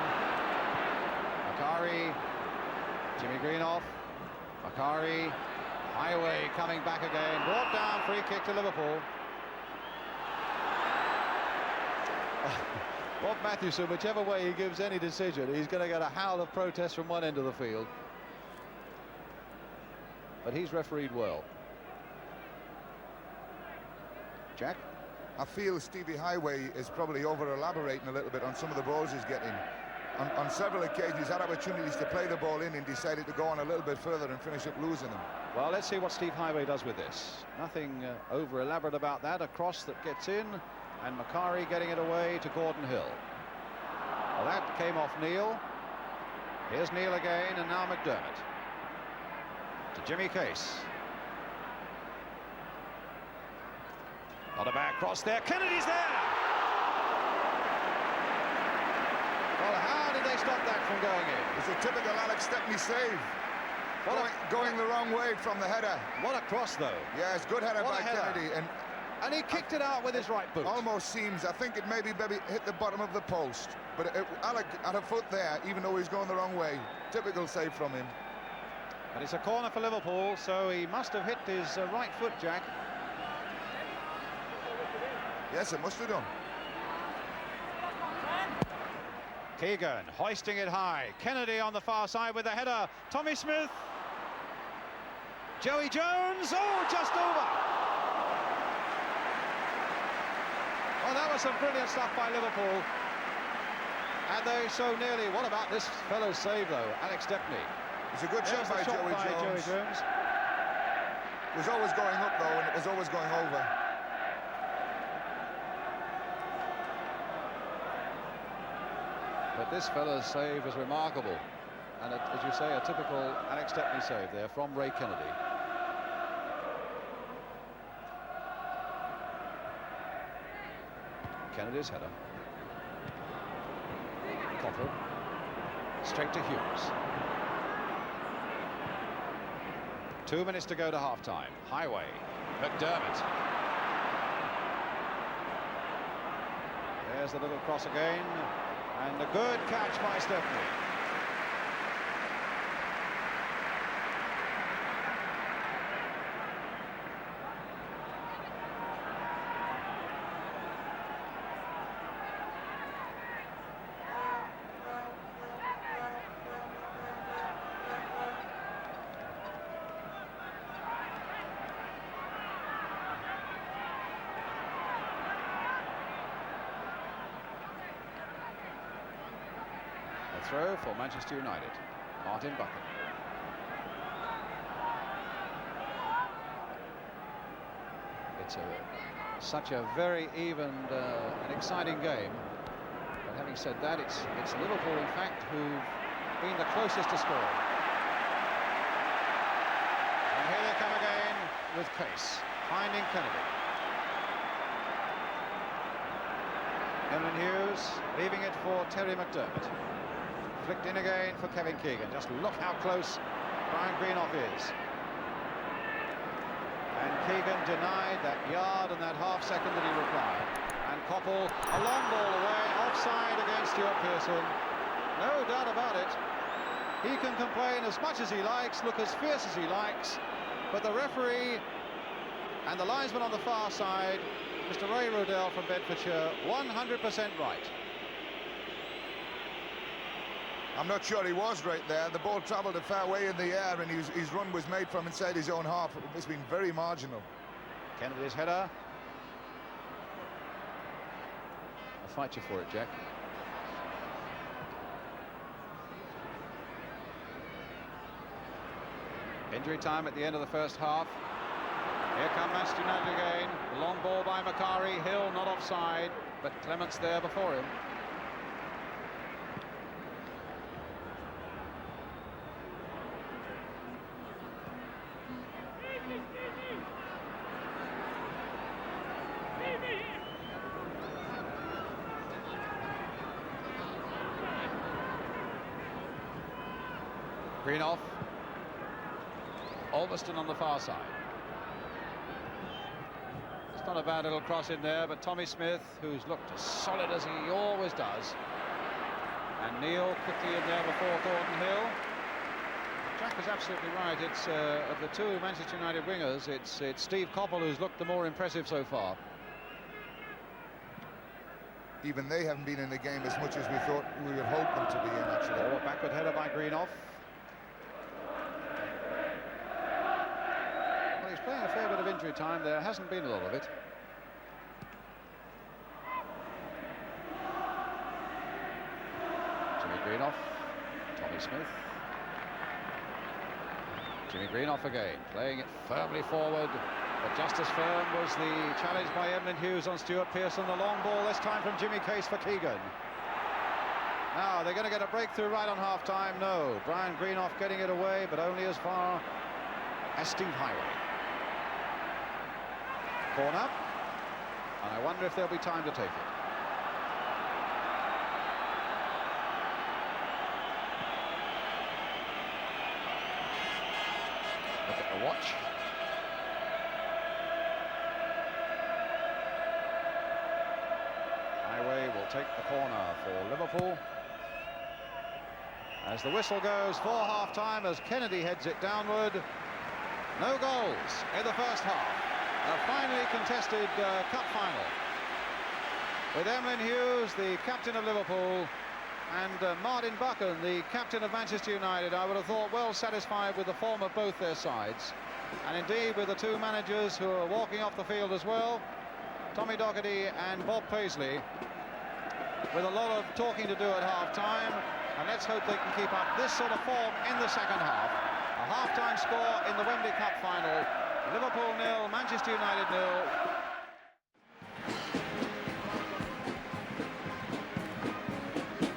Macari, Jimmy Greenhoff, Macari, Heighway coming back again. Brought down, free kick to Liverpool. Bob Matthewson, whichever way he gives any decision, he's going to get a howl of protest from one end of the field. But he's refereed well. Jack? I feel Stevie Heighway is probably over-elaborating a little bit on some of the balls he's getting. On several occasions, he's had opportunities to play the ball in and decided to go on a little bit further and finish up losing them. Well, let's see what Steve Heighway does with this. Nothing over-elaborate about that. A cross that gets in. And Macari getting it away to Gordon Hill. Well, that came off Neal. Here's Neal again, and now McDermott. To Jimmy Case. Not a bad cross there. Kennedy's there! Well, how did they stop that from going in? It's a typical Alex Stepney save. Going the wrong way from the header. What a cross, though. Yeah, it's good header by Kennedy. And he kicked it out with his right boot. Almost seems, I think it maybe hit the bottom of the post. But Alec had a foot there, even though he's going the wrong way. Typical save from him. But it's a corner for Liverpool, so he must have hit his right foot, Jack. Yes, it must have done. Keegan hoisting it high. Kennedy on the far side with a header. Tommy Smith. Joey Jones. Oh, just over. Oh, that was some brilliant stuff by Liverpool. And they so nearly... What about this fellow's save, though? Alex Stepney. It's a good shot by Joey Jones. It was always going up, though, and it was always going over. But this fellow's save was remarkable. And as you say, a typical Alex Stepney save there from Ray Kennedy. Kennedy's header. Coppell. Straight to Hughes. 2 minutes to go to half-time. Heighway. McDermott. There's the little cross again. And a good catch by Stepney. Throw for Manchester United. Buchan. It's such a very even and exciting game. But having said that, it's Liverpool, in fact, who've been the closest to scoring. And here they come again with pace, finding Kennedy. Hughes leaving it for Terry McDermott. Flicked in again for Kevin Keegan. Just look how close Brian Greenhoff is. And Keegan denied that yard and that half second that he required. And Coppell, a long ball away, offside against Stuart Pearson. No doubt about it. He can complain as much as he likes, look as fierce as he likes, but the referee and the linesman on the far side, Mr. Ray Rodell from Bedfordshire, 100% right. I'm not sure he was right there. The ball travelled a fair way in the air, and his run was made from inside his own half. It must have been very marginal. Kennedy's header. I'll fight you for it, Jack. Injury time at the end of the first half. Here come Manchester United again. Long ball by Macari. Hill not offside, but Clemence there before him. Greenhoff. Albiston on the far side. It's not a bad little cross in there, but Tommy Smith, who's looked as solid as he always does. And Neal quickly in there before Thornton Hill. Jack is absolutely right. It's of the two Manchester United wingers, it's Steve Coppell who's looked the more impressive so far. Even they haven't been in the game as much as we thought we would hope them to be in, actually. Oh, a backward header by Greenhoff. Well, he's playing a fair bit of injury time. There hasn't been a lot of it. Jimmy Greenhoff, Tommy Smith. Jimmy Greenhoff again, playing it firmly forward. But just as firm was the challenge by Hughes on Stuart Pearson. The long ball this time from Jimmy Case for Keegan. Now they're going to get a breakthrough right on half-time. No, Brian Greenhoff getting it away, but only as far as Steve Heighway. Corner, and I wonder if there'll be time to take it. Look at the watch. Heighway will take the corner for Liverpool. As the whistle goes for half-time, as Kennedy heads it downward. No goals in the first half. A finely contested cup final with Hughes, the captain of Liverpool, and Martin Buchan, the captain of Manchester United. I would have thought well satisfied with the form of both their sides, and indeed with the two managers who are walking off the field as well, Tommy Docherty and Bob Paisley, with a lot of talking to do at half-time, and let's hope they can keep up this sort of form in the second half. A half-time score in the Wembley Cup final. Liverpool 0, Manchester United 0.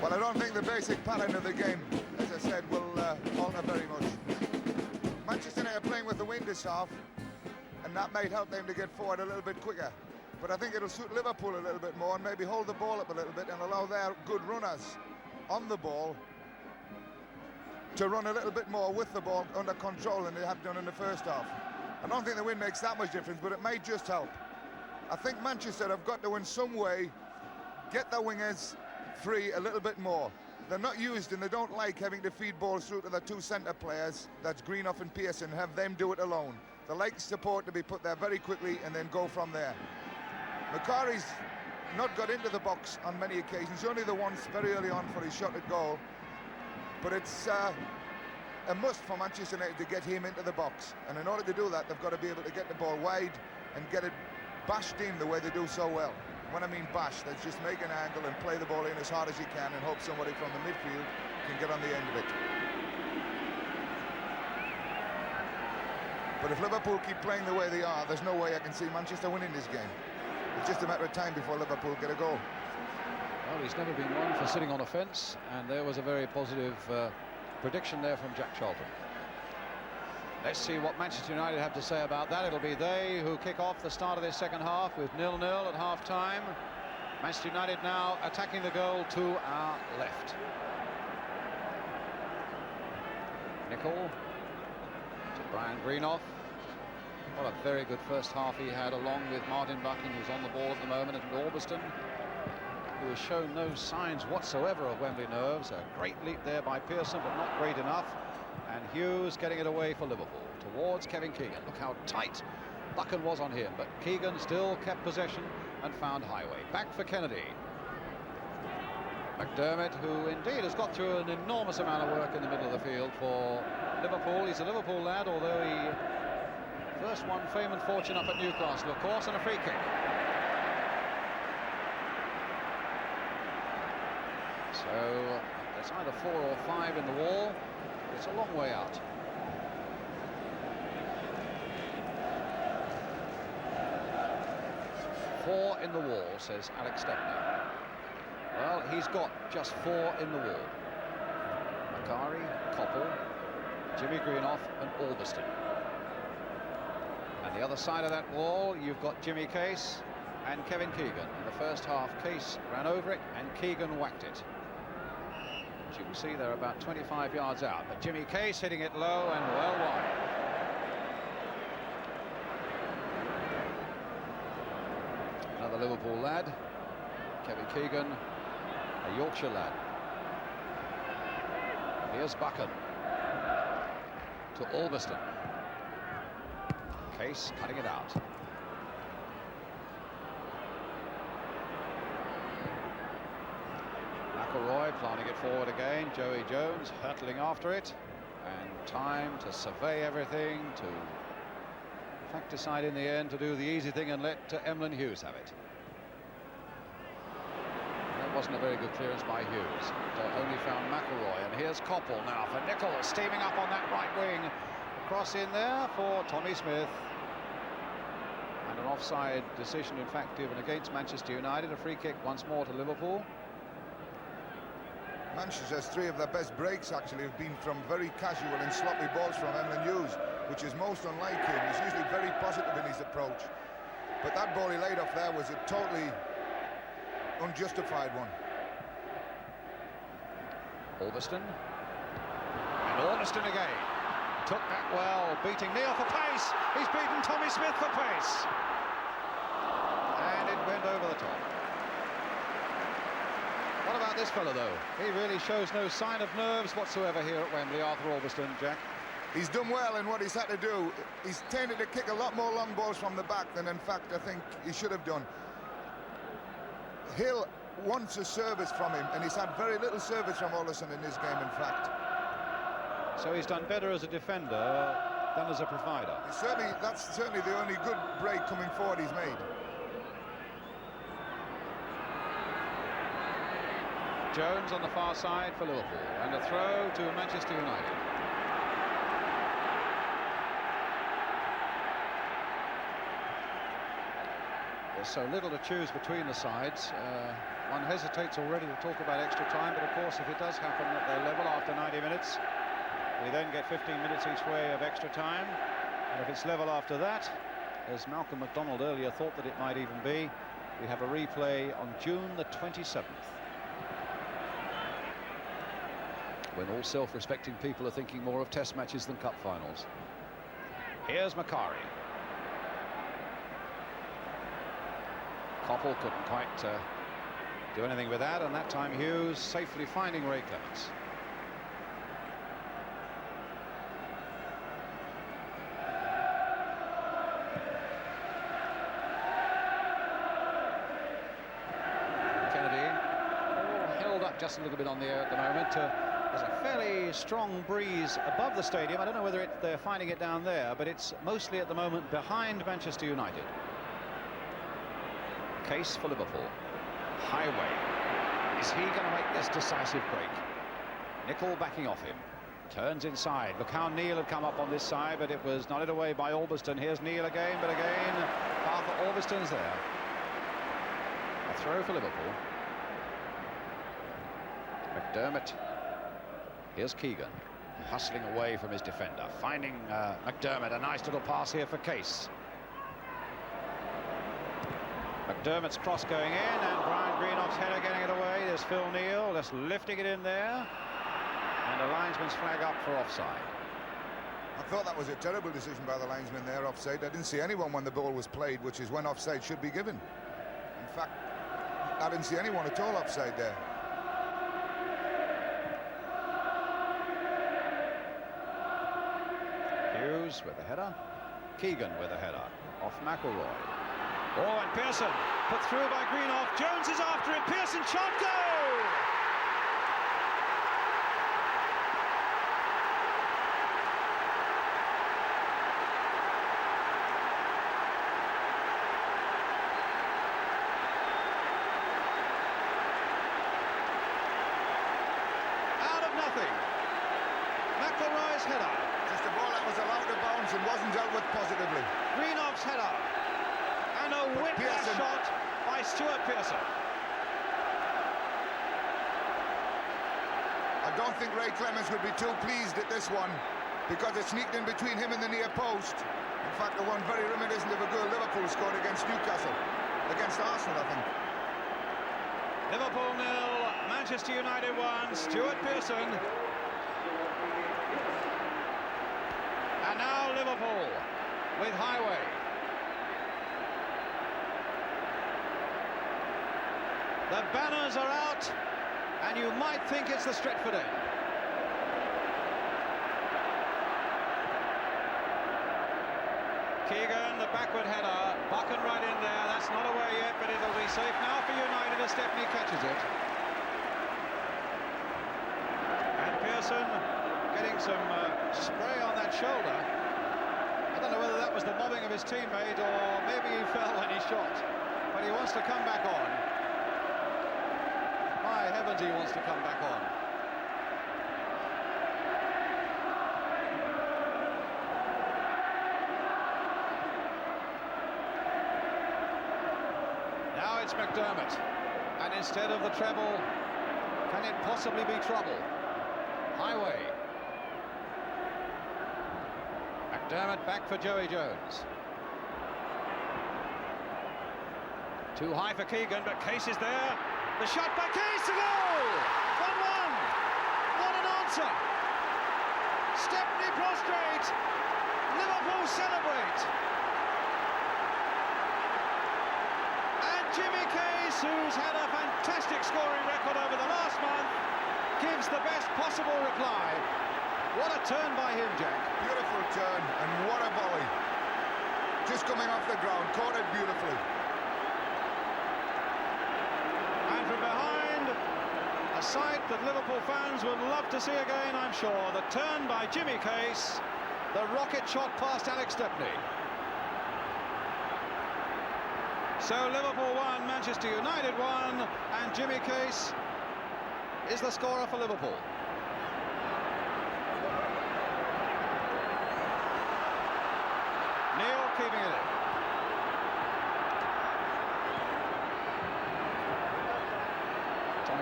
Well, I don't think the basic pattern of the game, as I said, will alter very much. Manchester United are playing with the wind this half, and that might help them to get forward a little bit quicker. But I think it'll suit Liverpool a little bit more and maybe hold the ball up a little bit and allow their good runners on the ball to run a little bit more with the ball under control than they have done in the first half. I don't think the wind makes that much difference, but it might just help. I think Manchester have got to, in some way, get their wingers free a little bit more. They're not used, and they don't like having to feed balls through to their two centre players, that's Greenhoff and Pearson, have them do it alone. They like support to be put there very quickly and then go from there. Macari's not got into the box on many occasions, only the once very early on for his shot at goal. But it's a must for Manchester United to get him into the box. And in order to do that, they've got to be able to get the ball wide and get it bashed in the way they do so well. When I mean bash, that's just make an angle and play the ball in as hard as you can and hope somebody from the midfield can get on the end of it. But if Liverpool keep playing the way they are, there's no way I can see Manchester winning this game. It's just a matter of time before Liverpool get a goal. Well, he's never been one for sitting on a fence, and there was a very positive prediction there from Jack Charlton. Let's see what Manchester United have to say about that. It'll be they who kick off the start of this second half with 0-0 at half-time. Manchester United now attacking the goal to our left. Nicholl to Brian Greenhoff. What a very good first half he had, along with Martin Buchan, who's on the ball at the moment, and Albiston, who has shown no signs whatsoever of Wembley nerves. A great leap there by Pearson, but not great enough. And Hughes getting it away for Liverpool towards Kevin Keegan. Look how tight Buchan was on him, but Keegan still kept possession and found Heighway. Back for Kennedy. McDermott, who indeed has got through an enormous amount of work in the middle of the field for Liverpool. He's a Liverpool lad, although he first won fame and fortune up at Newcastle, of course, and a free kick. So there's either 4 or 5 in the wall. It's a long way out. Four in the wall, says Alex Stepney. Well, he's got just 4 in the wall. Macari, Coppell, Jimmy Greenhoff and Albiston. And the other side of that wall, you've got Jimmy Case and Kevin Keegan. In the first half, Case ran over it and Keegan whacked it. As you can see, they're about 25 yards out, but Jimmy Case hitting it low and well wide. Another Liverpool lad, Kevin Keegan, a Yorkshire lad. Here's Buchan to Albiston. Case cutting it out. McIlroy planting it forward again. Joey Jones hurtling after it, and time to survey everything, to in fact decide in the end to do the easy thing and let Emlyn Hughes have it. That wasn't a very good clearance by Hughes. It only found McIlroy, and here's Coppell now for Nicholl, steaming up on that right wing. Cross in there for Tommy Smith. And an offside decision, in fact, given against Manchester United. A free kick once more to Liverpool. Manchester's 3 of their best breaks actually have been from very casual and sloppy balls from Emlyn Hughes, which is most unlike him. He's usually very positive in his approach. But that ball he laid off there was a totally unjustified one. Albiston. And Albiston again. Took that well, beating Neal for pace. He's beaten Tommy Smith for pace. And it went over the top. What about this fellow, though? He really shows no sign of nerves whatsoever here at Wembley, Arthur Albiston, Jack. He's done well in what he's had to do. He's tended to kick a lot more long balls from the back than, in fact, I think he should have done. Hill wants a service from him, and he's had very little service from Albiston in this game, in fact. So he's done better as a defender than as a provider. That's certainly the only good break coming forward he's made. Jones on the far side for Liverpool, and a throw to Manchester United. There's so little to choose between the sides. One hesitates already to talk about extra time, but of course if it does happen that they're level after 90 minutes, we then get 15 minutes each way of extra time. And if it's level after that, as Malcolm McDonald earlier thought that it might even be, we have a replay on June the 27th. When all self-respecting people are thinking more of test matches than cup finals. Here's Macari. Coppell couldn't quite do anything with that, and that time Hughes safely finding Ray Clemence. Just a little bit on the air at the moment. There's a fairly strong breeze above the stadium. I don't know whether they're finding it down there, but it's mostly at the moment behind Manchester United. Case for Liverpool. Heighway. Is he going to make this decisive break? Nicholl backing off him. Turns inside. Look how Neal had come up on this side, but it was nodded away by Albiston. Here's Neal again, but again, half of Albiston's there. A throw for Liverpool. McDermott. Here's Keegan, hustling away from his defender, finding McDermott. A nice little pass here for Case. McDermott's cross going in, and Greenhoff's header getting it away. There's Phil Neal just lifting it in there, and the linesman's flag up for offside. I thought that was a terrible decision by the linesman there, offside. I didn't see anyone when the ball was played, which is when offside should be given. In fact, I didn't see anyone at all offside there. Hughes with the header. Keegan with the header. Off McIlroy. Oh, and Pearson put through by Greenhoff. Jones is after him. Pearson shot, goal! Out of nothing. McIlroy's header. Just a ball that was allowed to bounce and wasn't dealt with positively. Greenhoff's header. And a whiplash shot by Stuart Pearson. I don't think Ray Clemence would be too pleased at this one because it sneaked in between him and the near post. In fact, the one very reminiscent of a goal Liverpool scored against Newcastle, against Arsenal, I think. Liverpool 0, Manchester United 1, Stuart Pearson. And now Liverpool with Heighway. The banners are out, and you might think it's the Stretford end. Keegan, the backward header. Buchan right in there. That's not away yet, but it'll be safe now for United as Stepney catches it. And Pearson getting some spray on that shoulder. I don't know whether that was the mobbing of his teammate or maybe he fell when he shot. But he wants to come back on. My heavens, he wants to come back on. Now it's McDermott. And instead of the treble, can it possibly be trouble? Heighway. McDermott back for Joey Jones. Too high for Keegan, but Case is there. The shot by Case, a goal! 1-1. What an answer! Stepney prostrate. Liverpool celebrate. And Jimmy Case, who's had a fantastic scoring record over the last month, gives the best possible reply. What a turn by him, Jack. Beautiful turn, and what a volley. Just coming off the ground, caught it beautifully. And from behind, a sight that Liverpool fans would love to see again, I'm sure. The turn by Jimmy Case, the rocket shot past Alex Stepney. So Liverpool 1, Manchester United 1, and Jimmy Case is the scorer for Liverpool. Neal keeping it in.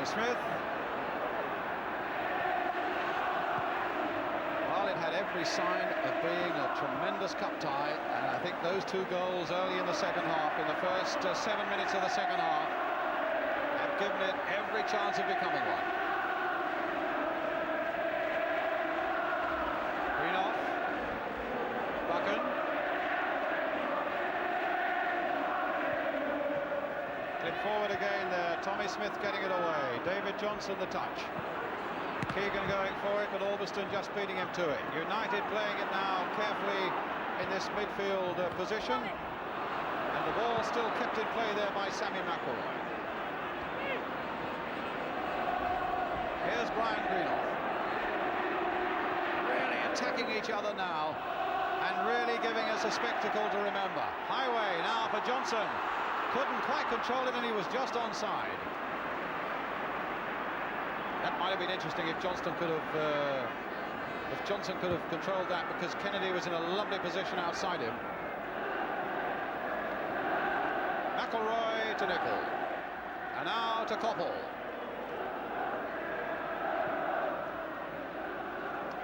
Smith. Well, it had every sign of being a tremendous cup tie, and I think those 2 goals early in the second half, in the first 7 minutes of the second half, have given it every chance of becoming one. Greenhoff. Buchan. Clip forward again there. Tommy Smith getting it away. David Johnson the touch. Keegan going for it, but Albiston just beating him to it. United playing it now carefully in this midfield position. And the ball still kept in play there by Sammy McIlroy. Here's Brian Greenhoff. Really attacking each other now, and really giving us a spectacle to remember. Heighway now for Johnson. Couldn't quite control it, and he was just onside. That might have been interesting if Johnson could have controlled that, because Kennedy was in a lovely position outside him. McIlroy to Nicholl, and now to Coppell.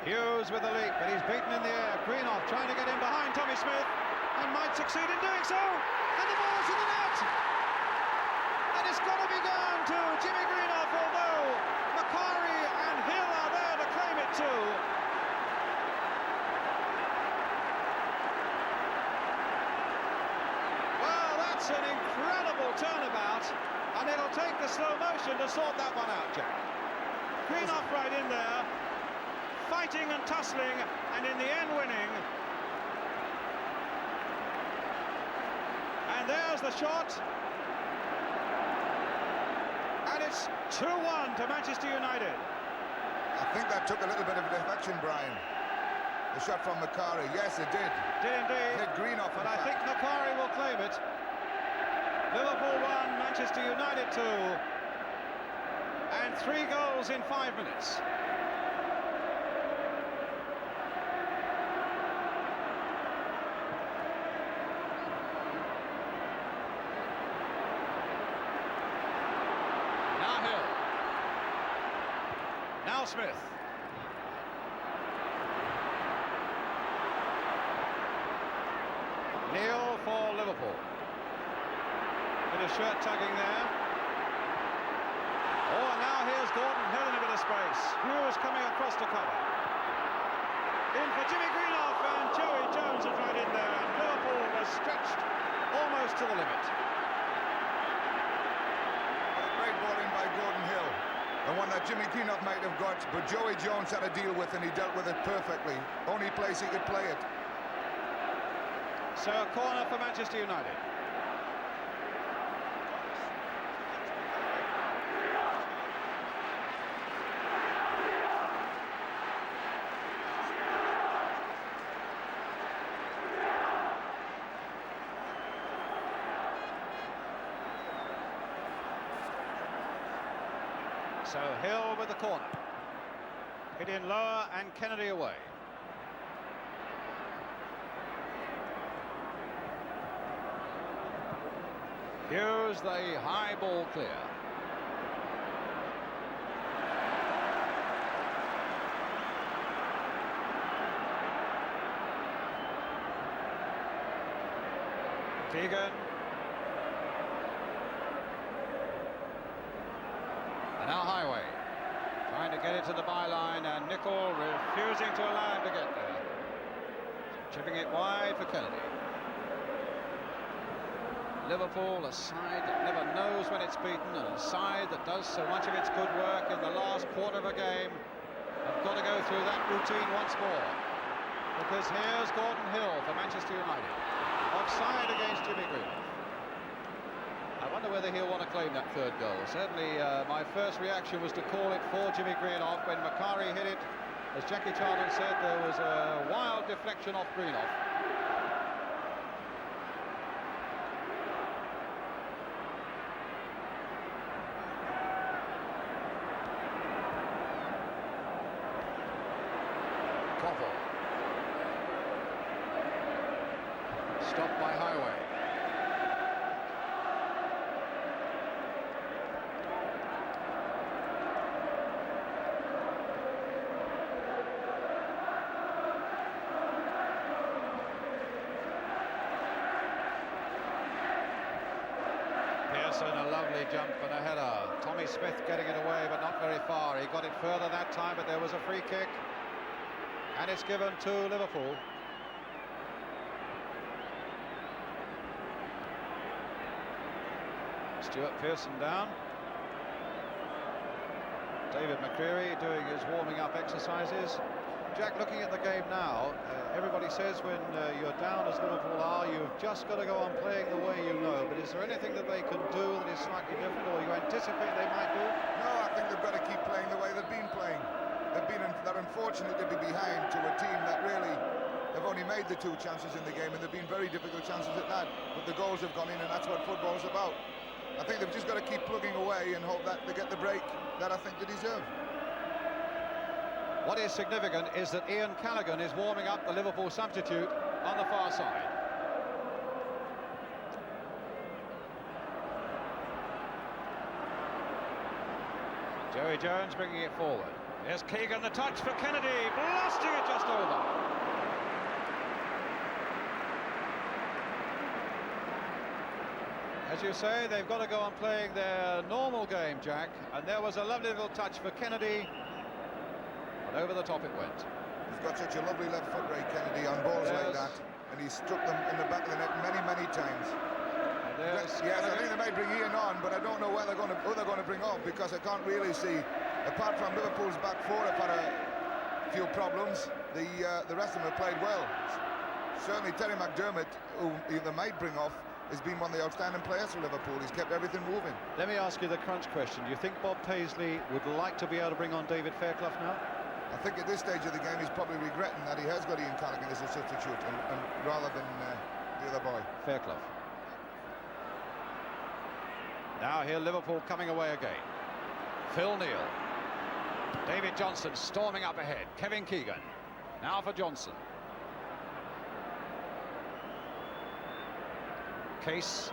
Hughes with the leap, but he's beaten in the air. Greenhoff trying to get in behind Tommy Smith, and might succeed in doing so. And the ball's in the net. And it's got to be down to Jimmy Greenhoff, although Macari and Hill are there to claim it too. Well, that's an incredible turnabout, and it'll take the slow motion to sort that one out, Jack. Greenhoff right in there, fighting and tussling, and in the end winning. And there's the shot. And it's 2-1 to Manchester United. I think that took a little bit of a deflection, Brian. The shot from Macari. Yes, it did. Did indeed. Hit Greenhoff, but I think Macari will claim it. Liverpool 1, Manchester United 2. And 3 goals in 5 minutes. Now Smith. Neal for Liverpool. Bit of shirt tugging there. Oh, and now here's Gordon Hill in a bit of space. Hughes coming across to cover. In for Jimmy Greenhoff, and Joey Jones is right in there, and Liverpool was stretched almost to the limit. Great ball in by Gordon Hill. The one that Jimmy Greenhoff might have got, but Joey Jones had to deal with, and he dealt with it perfectly. Only place he could play it. So a corner for Manchester United. So Hill with the corner. Hit in lower and Kennedy away. Here's the high ball clear. Keegan. And now Heighway, trying to get it to the byline, and Nicholl refusing to allow him to get there. Chipping it wide for Kennedy. Liverpool, a side that never knows when it's beaten, and a side that does so much of its good work in the last quarter of a game, have got to go through that routine once more. Because here's Gordon Hill for Manchester United. Offside against Jimmy Greenhoff. I wonder whether he'll want to claim that third goal. Certainly my first reaction was to call it for Jimmy Greenhoff. When Macari hit it, as Jackie Charlton said, there was a wild deflection off Greenhoff. Coppell. Stopped by Heighway. Pearson, a lovely jump and a header. Tommy Smith getting it away, but not very far. He got it further that time, but there was a free kick. And it's given to Liverpool. Stuart Pearson down. David Macari doing his warming-up exercises. Jack, looking at the game now, everybody says when you're down as Liverpool are, you've just got to go on playing the way you know. But is there anything that they can do that is slightly different, or you anticipate they might do? No, I think they've got to keep playing the way they've been playing. They're unfortunate to be behind to a team that really have only made the 2 chances in the game, and they've been very difficult chances at that. But the goals have gone in, and that's what football's about. I think they've just got to keep plugging away and hope that they get the break that I think they deserve. What is significant is that Ian Callaghan is warming up, the Liverpool substitute, on the far side. Joey Jones bringing it forward. There's Keegan, the touch for Kennedy, blasting it just over. As you say, they've got to go on playing their normal game, Jack, and there was a lovely little touch for Kennedy. Over the top it went. He's got such a lovely left foot, Ray Kennedy, on balls like that, and he struck them in the back of the net many times. Yes, I think they may bring Ian on, but I don't know who they're going to bring off, because I can't really see, apart from Liverpool's back four have had a few problems. The rest of them have played well. Certainly Terry McDermott, who they might bring off, has been one of the outstanding players for Liverpool. He's kept everything moving. Let me ask you the crunch question. Do you think Bob Paisley would like to be able to bring on David Fairclough now? I think at this stage of the game he's probably regretting that he has got Ian Callaghan as a substitute and rather than the other boy. Fairclough. Now here Liverpool coming away again. Phil Neal. David Johnson storming up ahead. Kevin Keegan. Now for Johnson. Case.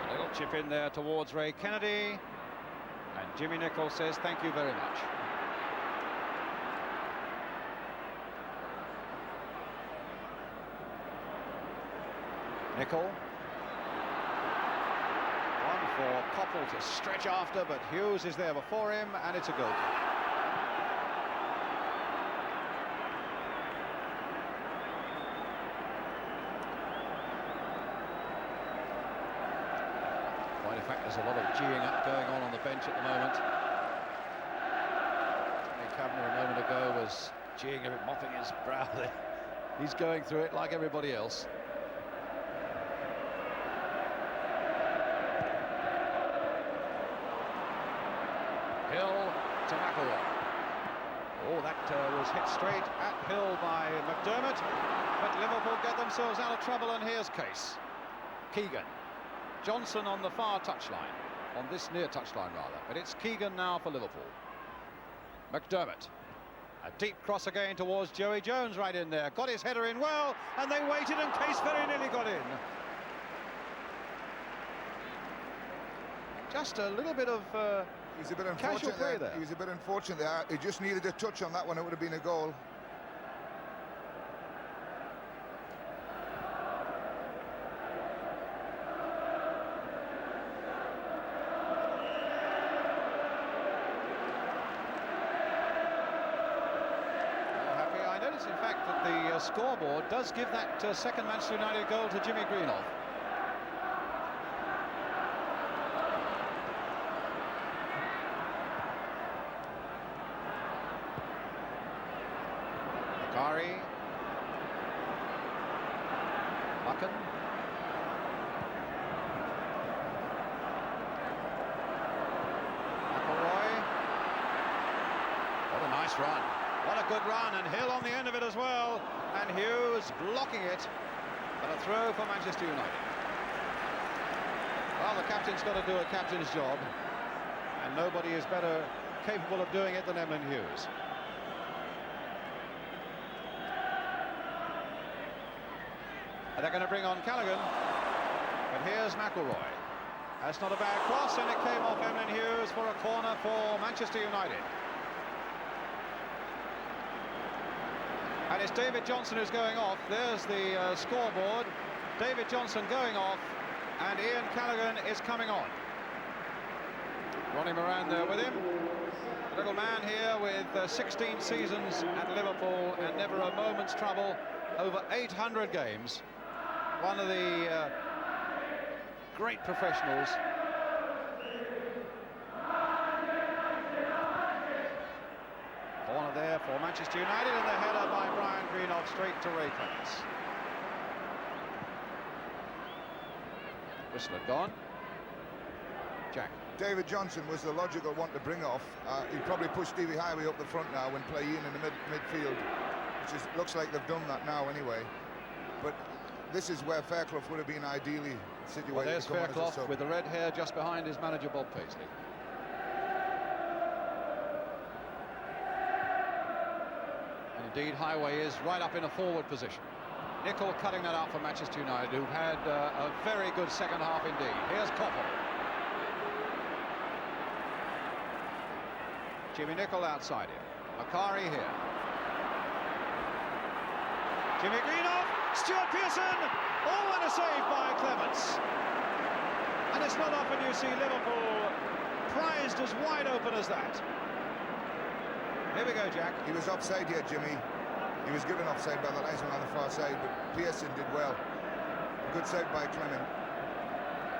A little chip in there towards Ray Kennedy. And Jimmy Nicholl says thank you very much. Nicholl. One for Coppell to stretch after, but Hughes is there before him, and it's a goal. In fact, there's a lot of geeing up going on the bench at the moment. Johnny Kavanagh a moment ago was geeing a bit, mopping his brow there. He's going through it like everybody else. Hill to McIlroy. Oh, that was hit straight at Hill by McDermott. But Liverpool get themselves out of trouble, and here's Case. Keegan. Johnson on the far touchline, on this near touchline rather, but it's Keegan now for Liverpool. McDermott, a deep cross again towards Joey Jones, right in there, got his header in well, and they waited, and Case very nearly got in. Just a little bit of he's a bit casual play there. He was a bit unfortunate there. He just needed a touch on that one, it would have been a goal. In fact, that the scoreboard does give that second Manchester United goal to Jimmy Greenhoff. Macari. Buchan. McIlroy. What a nice run. What a good run, and Hill on the end of it as well, and Hughes blocking it, but a throw for Manchester United. Well, the captain's got to do a captain's job, and nobody is better capable of doing it than Emlyn Hughes. And they're going to bring on Callaghan, but here's McIlroy. That's not a bad cross, and it came off Emlyn Hughes for a corner for Manchester United. And it's David Johnson who's going off. There's the scoreboard. David Johnson going off, and Ian Callaghan is coming on. Ronnie Moran there with him. A little man here with 16 seasons at Liverpool and never a moment's trouble, over 800 games. One of the great professionals. Corner there for Manchester United, and the header by Brian Greenhoff straight to Ray Clemence. Whistle had gone. Jack. David Johnson was the logical one to bring off. He'd probably push Stevie Heighway up the front now and play Ian in the midfield, which looks like they've done that now anyway. But this is where Fairclough would have been ideally situated. Well, there's to come Fairclough on with the red hair just behind his manager Bob Paisley. And indeed Heighway is right up in a forward position. Nicholl cutting that out for Manchester United, who've had a very good second half indeed. Here's Coppell. Jimmy Nicholl outside him. Macari here. Jimmy Greenhoff, Stuart Pearson. Oh, and a save by Clemence. And it's not often you see Liverpool prized as wide open as that. Here we go, Jack. He was offside here, Jimmy. He was given offside by the linesman on the far side, but Pearson did well. Good save by Clement.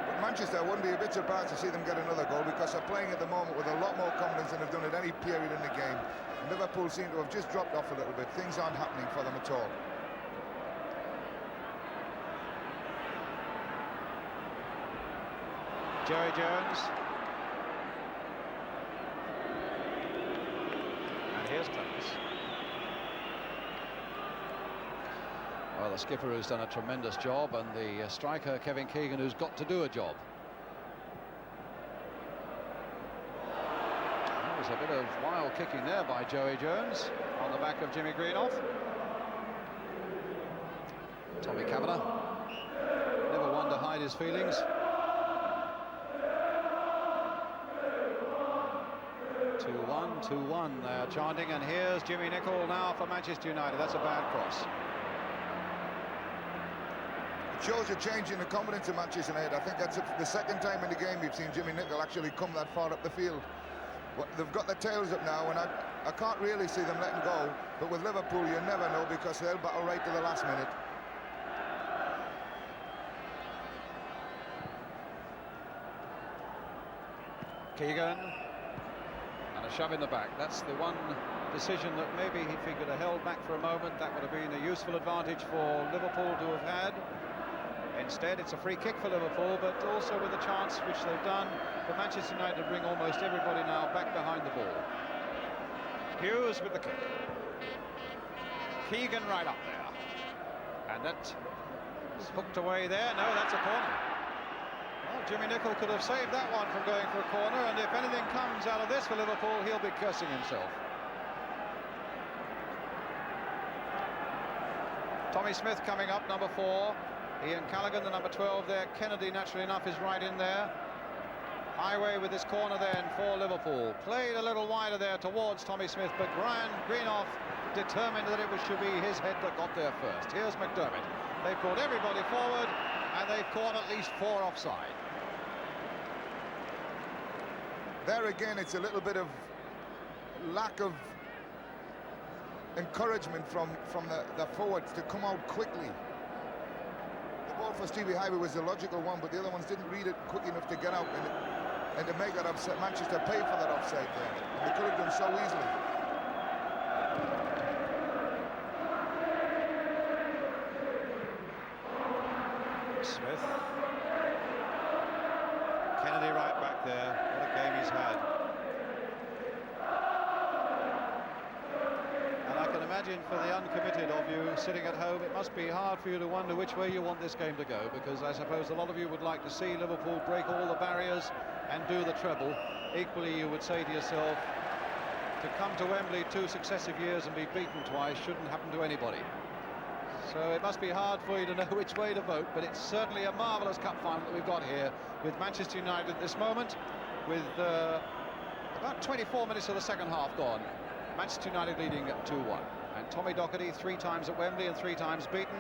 But Manchester wouldn't be a bit surprised to see them get another goal, because they're playing at the moment with a lot more confidence than they've done at any period in the game. And Liverpool seem to have just dropped off a little bit. Things aren't happening for them at all. Jerry Jones. And here's Clemence. Well, the skipper who's done a tremendous job, and the striker Kevin Keegan, who's got to do a job. There was a bit of wild kicking there by Joey Jones on the back of Jimmy Greenhoff. Tommy Kavanagh, never one to hide his feelings. Two one, they're chanting, and here's Jimmy Nicholl now for Manchester United. That's a bad cross. It shows a change in the confidence of Manchester United. I think that's the second time in the game we've seen Jimmy Nicholl actually come that far up the field. They've got their tails up now, and I can't really see them letting go. But with Liverpool, you never know, because they'll battle right to the last minute. Keegan. And a shove in the back. That's the one decision that maybe if he could have held back for a moment, that would have been a useful advantage for Liverpool to have had. Instead, it's a free kick for Liverpool, but also with a chance, which they've done, for Manchester United to bring almost everybody now back behind the ball. Hughes with the kick. Keegan right up there. And that is hooked away there. No, that's a corner. Well, Jimmy Nicholl could have saved that one from going for a corner, and if anything comes out of this for Liverpool, he'll be cursing himself. Tommy Smith coming up, number 4. Ian Callaghan, the number 12 there. Kennedy, naturally enough, is right in there. Heighway with his corner then for Liverpool. Played a little wider there towards Tommy Smith, but Greenhoff determined that it should be his head that got there first. Here's McDermott. They've brought everybody forward, and they've caught at least 4 offside. There again, it's a little bit of lack of encouragement from the forwards to come out quickly. The ball for Stevie Heighway was the logical one, but the other ones didn't read it quick enough to get out and to make that upset. Manchester paid for that offside there, and they could have done so easily. Smith. Kennedy right back there. What a game he's had. And I can imagine for the uncommitted of you sitting at home, it must be hard for you to wonder which way you want this game to go, because I suppose a lot of you would like to see Liverpool break all the barriers and do the treble. Equally, you would say to yourself, to come to Wembley 2 successive years and be beaten twice shouldn't happen to anybody. So it must be hard for you to know which way to vote, but it's certainly a marvellous cup final that we've got here with Manchester United at this moment, with about 24 minutes of the second half gone. Manchester United leading 2-1. And Tommy Docherty, 3 times at Wembley and 3 times beaten,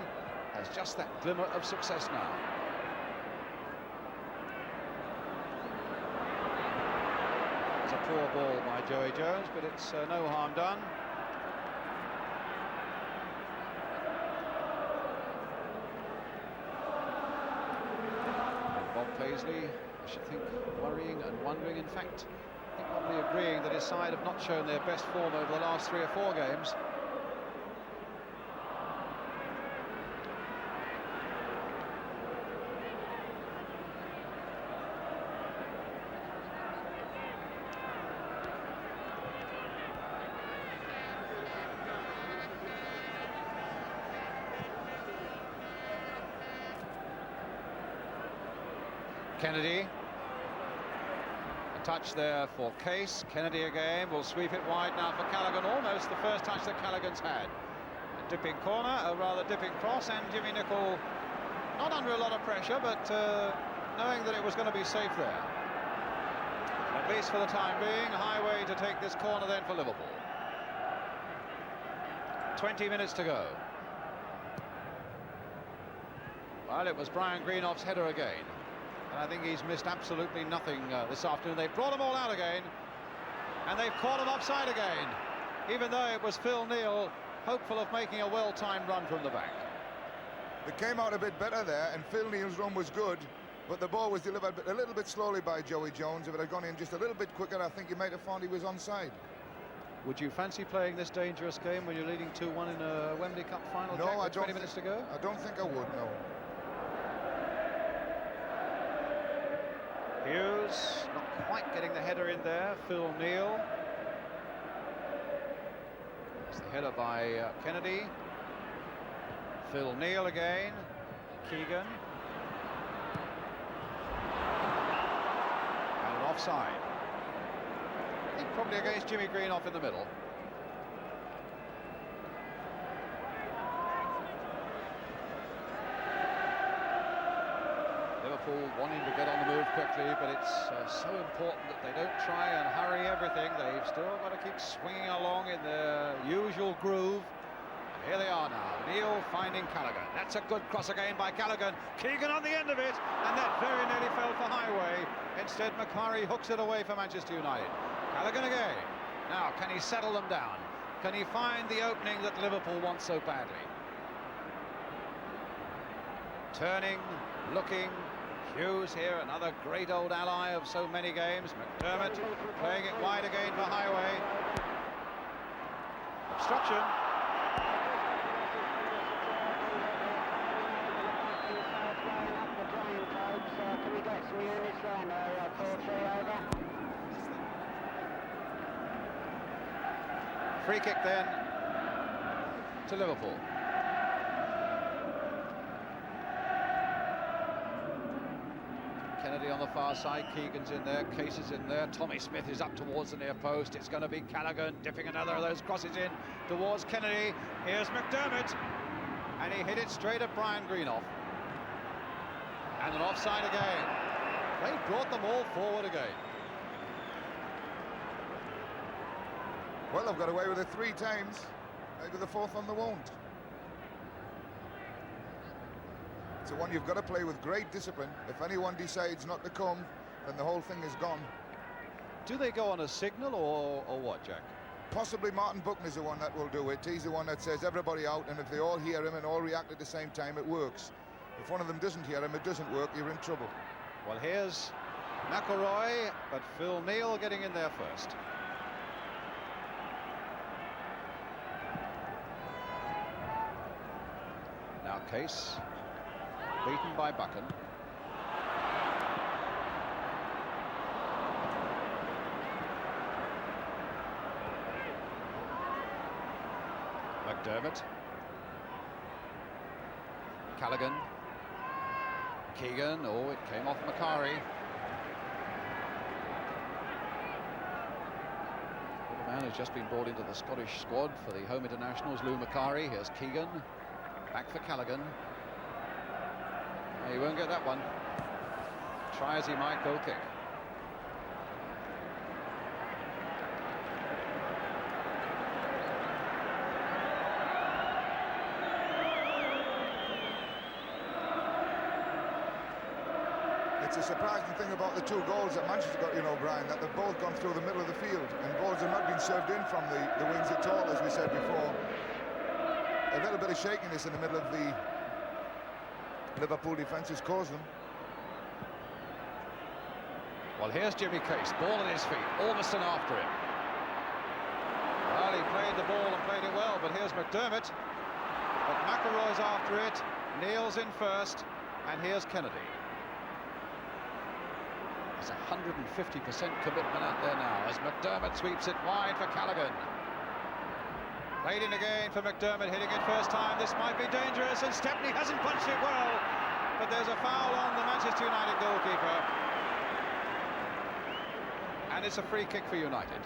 has just that glimmer of success now. It's a poor ball by Joey Jones, but it's no harm done. Bob Paisley, I should think, worrying and wondering. In fact, I think probably agreeing that his side have not shown their best form over the last 3 or 4 games. Kennedy, a touch there for Case. Kennedy again will sweep it wide now for Callaghan, almost the first touch that Callaghan's had. A dipping corner, a rather dipping cross, and Jimmy Nicholl not under a lot of pressure, but knowing that it was going to be safe there. At least for the time being, Heighway to take this corner then for Liverpool. 20 minutes to go. Well, it was Brian Greenhoff's header again. And I think he's missed absolutely nothing this afternoon. They've brought them all out again, and they've caught them offside again, even though it was Phil Neal hopeful of making a well-timed run from the back. They came out a bit better there, and Phil Neal's run was good, but the ball was delivered a little bit slowly by Joey Jones. If it had gone in just a little bit quicker, I think you might have found he was onside. Would you fancy playing this dangerous game when you're leading 2-1 in a Wembley Cup final? No, Jack, I with don't 20 minutes to go? I don't think I would, no. Hughes not quite getting the header in there. Phil Neal. It's the header by Kennedy. Phil Neal again. Keegan. And an offside. I think probably against Jimmy Greenhoff in the middle. Liverpool wanting to get on the move quickly, but it's so important that they don't try and hurry everything. They've still got to keep swinging along in their usual groove. And here they are now. Neal finding Callaghan. That's a good cross again by Callaghan. Keegan on the end of it, and that very nearly fell for Heighway. Instead, Macari hooks it away for Manchester United. Callaghan again. Now, can he settle them down? Can he find the opening that Liverpool wants so badly? Turning, looking. Hughes here, another great old ally of so many games. McDermott playing it wide again for Heighway. Obstruction. Can we get some units round there? Free kick then to Liverpool. Kennedy on the far side, Keegan's in there, Case is in there, Tommy Smith is up towards the near post. It's going to be Callaghan dipping another of those crosses in towards Kennedy. Here's McDermott, and he hit it straight at Brian Greenhoff. And an offside again. They brought them all forward again. Well, they've got away with it 3 times. Maybe the 4th one they won't. It's one you've got to play with great discipline. If anyone decides not to come, then the whole thing is gone. Do they go on a signal or what, Jack? Possibly Martin Buchan is the one that will do it. He's the one that says everybody out, and if they all hear him and all react at the same time, it works. If one of them doesn't hear him, it doesn't work, you're in trouble. Well, here's McIlroy, but Phil Neal getting in there first. Now Case, beaten by Buchan. McDermott. Callaghan. Keegan. Oh, it came off Macari. The man who's just been brought into the Scottish squad for the home internationals, Lou Macari. Here's Keegan. Back for Callaghan. He won't get that one. Try as he might, goal kick. It's a surprising thing about the 2 goals that Manchester got, you know, Brian, that they've both gone through the middle of the field, and balls have not been served in from the wings at all, as we said before. A little bit of shakiness in the middle of the Liverpool defence has caused them. Well, here's Jimmy Case, ball at his feet, Albiston after him. Well, he played the ball and played it well, but here's McDermott. But McIlroy's after it, Neal's in first, and here's Kennedy. There's 150% commitment out there now as McDermott sweeps it wide for Callaghan. Played in again for McDermott, hitting it first time. This might be dangerous, and Stepney hasn't punched it well. But there's a foul on the Manchester United goalkeeper. And it's a free kick for United.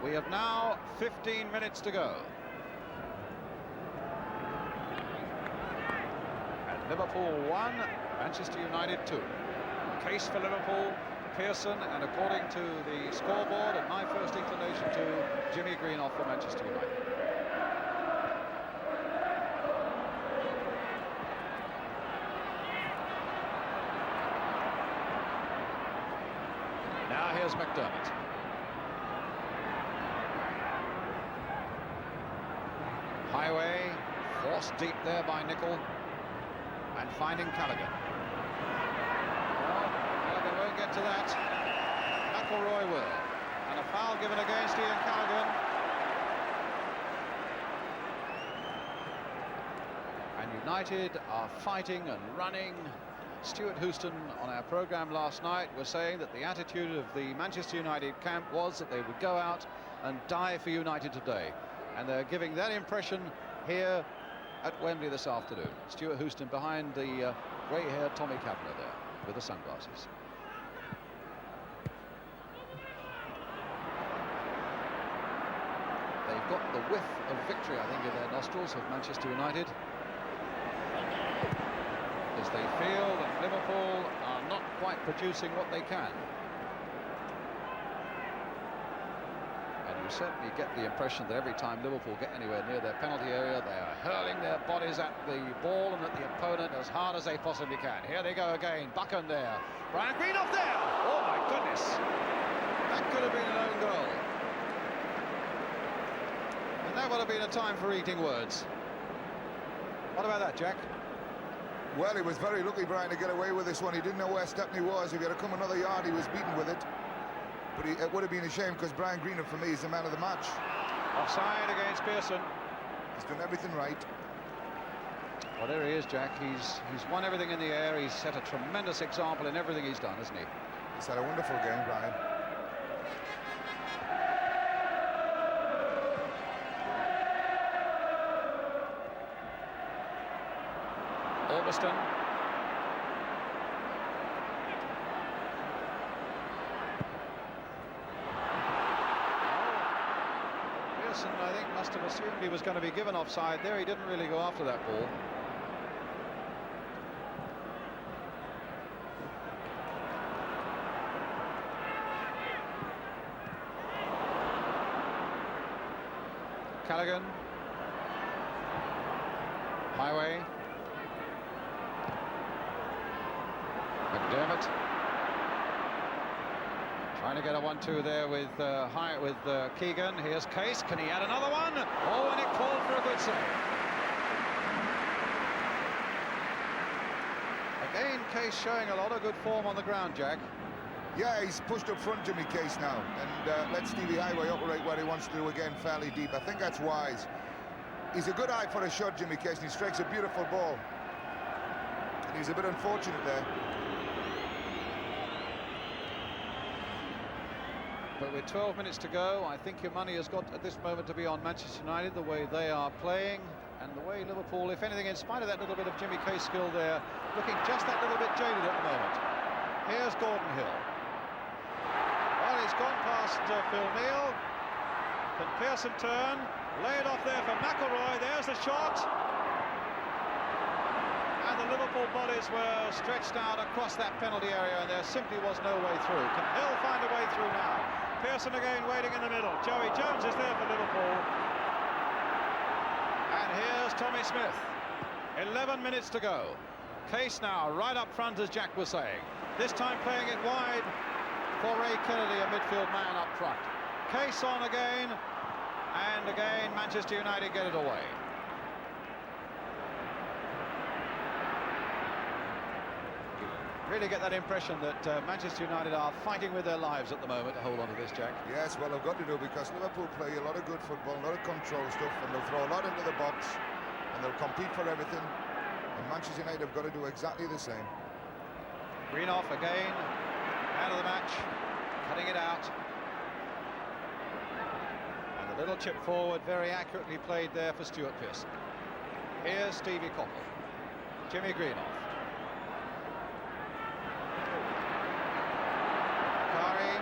We have now 15 minutes to go. And Liverpool 1, Manchester United 2. Case for Liverpool, Pearson, and according to the scoreboard and my first inclination to Jimmy Greenhoff for Manchester United. Now here's McDermott. Heighway, forced deep there by Nicholl, and finding Callaghan. Won't get to that. McIlroy will. And a foul given against Ian Callaghan. And United are fighting and running. Stuart Houston on our programme last night was saying that the attitude of the Manchester United camp was that they would go out and die for United today. And they're giving that impression here at Wembley this afternoon. Stuart Houston behind the grey-haired Tommy Kavanagh there with the sunglasses. They've got the whiff of victory, I think, in their nostrils of Manchester United, as they feel that Liverpool are not quite producing what they can. And you certainly get the impression that every time Liverpool get anywhere near their penalty area, they are hurling their bodies at the ball and at the opponent as hard as they possibly can. Here they go again, Buchan there, Brian Greenhoff there. Oh my goodness, that could have been an own goal. And that would have been a time for eating words. What about that, Jack? Well, he was very lucky, Brian, to get away with this one. He didn't know where Stepney was. If he had come another yard, he was beaten with it. But it would have been a shame, because Brian Greenhoff, for me, is the man of the match. Offside against Pearson. He's done everything right. Well, there he is, Jack. He's won everything in the air. He's set a tremendous example in everything he's done, hasn't he? He's had a wonderful game, Brian. Albiston. Pearson, I think, must have assumed he was going to be given offside there. He didn't really go after that ball. Callaghan. Heighway. McDermott trying to get a 1-2 there with Keegan. Here's Case. Can he add another one? Oh, and it called for a good save. Again, Case showing a lot of good form on the ground, Jack. Yeah, he's pushed up front, Jimmy Case, now, and let Stevie Heighway operate what he wants to do again, fairly deep. I think that's wise. He's a good eye for a shot, Jimmy Case, and he strikes a beautiful ball. And he's a bit unfortunate there. But with 12 minutes to go, I think your money has got at this moment to be on Manchester United, the way they are playing, and the way Liverpool, if anything, in spite of that little bit of Jimmy Case skill there, looking just that little bit jaded at the moment. Here's Gordon Hill. Well, he's gone past Phil Neal. Can Pearson turn? Lay it off there for McIlroy. There's the shot. And the Liverpool bodies were stretched out across that penalty area, and there simply was no way through. Can Hill find a way through now? Pearson again waiting in the middle. Joey Jones is there for Liverpool. And here's Tommy Smith. 11 minutes to go. Case now, right up front, as Jack was saying. This time playing it wide for Ray Kennedy, a midfield man up front. Case on again, and again Manchester United get it away. Really get that impression that Manchester United are fighting with their lives at the moment to hold on to this, Jack. Yes, well, they've got to do, because Liverpool play a lot of good football, a lot of control stuff, and they'll throw a lot into the box, and they'll compete for everything. And Manchester United have got to do exactly the same. Greenhoff again, out of the match, cutting it out. And the little chip forward, very accurately played there for Stuart Pearson. Here's Stevie Coppell, Jimmy Greenhoff. Macari.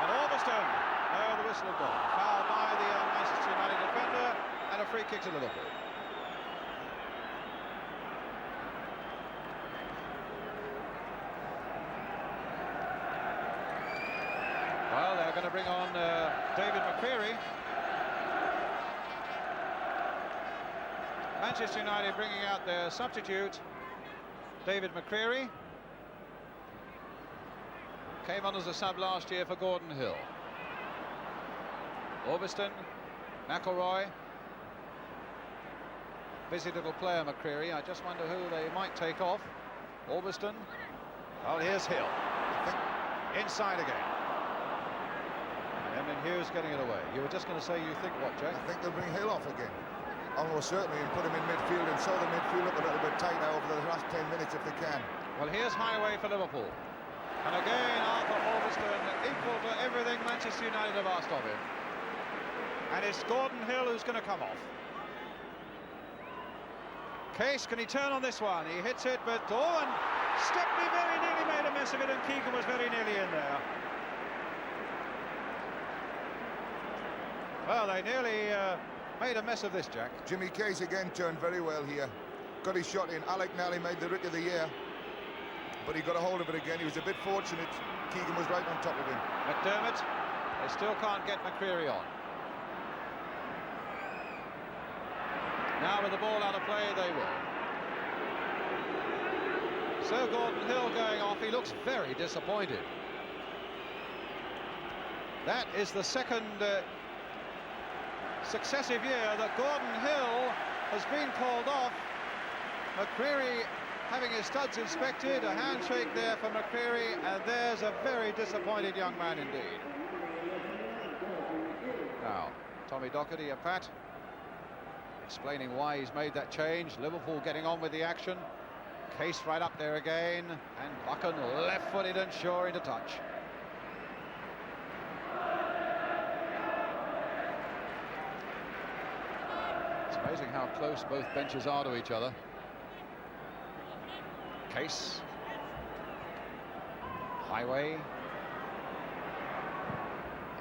And Albiston. No, the whistle had gone. Foul by the Manchester United defender, and a free kick to Liverpool. Well, they're going to bring on David Macari. Manchester United bringing out their substitute, David Macari. Came on as a sub last year for Gordon Hill. Albiston, McIlroy. Busy little player, Macari. I just wonder who they might take off. Albiston. Well, here's Hill. Inside again. And then Hughes getting it away. You were just going to say, you think what, Jack? I think they'll bring Hill off again. Almost certainly, and put him in midfield, and so the midfield up a little bit tighter over the last 10 minutes if they can. Well, here's Heighway for Liverpool. And again, Arthur Albiston equal to everything Manchester United have asked of him. And it's Gordon Hill who's going to come off. Case, can he turn on this one? He hits it, but and Stepney very nearly made a mess of it, and Keegan was very nearly in there. Well, they nearly made a mess of this, Jack. Jimmy Case again turned very well here. Got his shot in. Alec Nally made the Rookie of the Year, but he got a hold of it again. He was a bit fortunate. Keegan was right on top of him. McDermott, they still can't get Macari on. Now with the ball out of play, they will. So Gordon Hill going off, he looks very disappointed. That is the second successive year that Gordon Hill has been called off. Macari having his studs inspected, a handshake there for Macari, and there's a very disappointed young man indeed. Now, Tommy Docherty, a pat, explaining why he's made that change. Liverpool getting on with the action. Case right up there again, and Buchan left-footed and sure into touch. It's amazing how close both benches are to each other. Case. Heighway.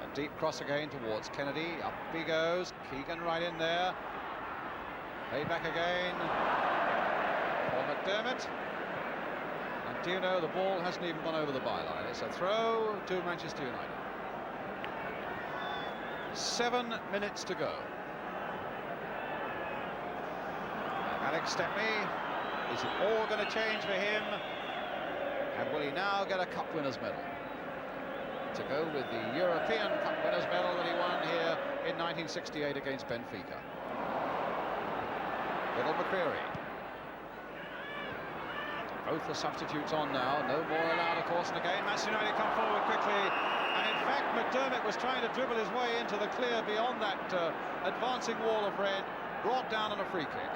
A deep cross again towards Kennedy. Up he goes. Keegan right in there. Played back again for McDermott. And do you know, the ball hasn't even gone over the byline. It's a throw to Manchester United. 7 minutes to go. Alex Stepney, is it all going to change for him? And will he now get a Cup Winners' Medal? To go with the European Cup Winners' Medal that he won here in 1968 against Benfica. Little Macari. Both the substitutes on now. No more allowed, of course, and again Manchester United come forward quickly. And in fact, McDermott was trying to dribble his way into the clear beyond that advancing wall of red, brought down on a free kick.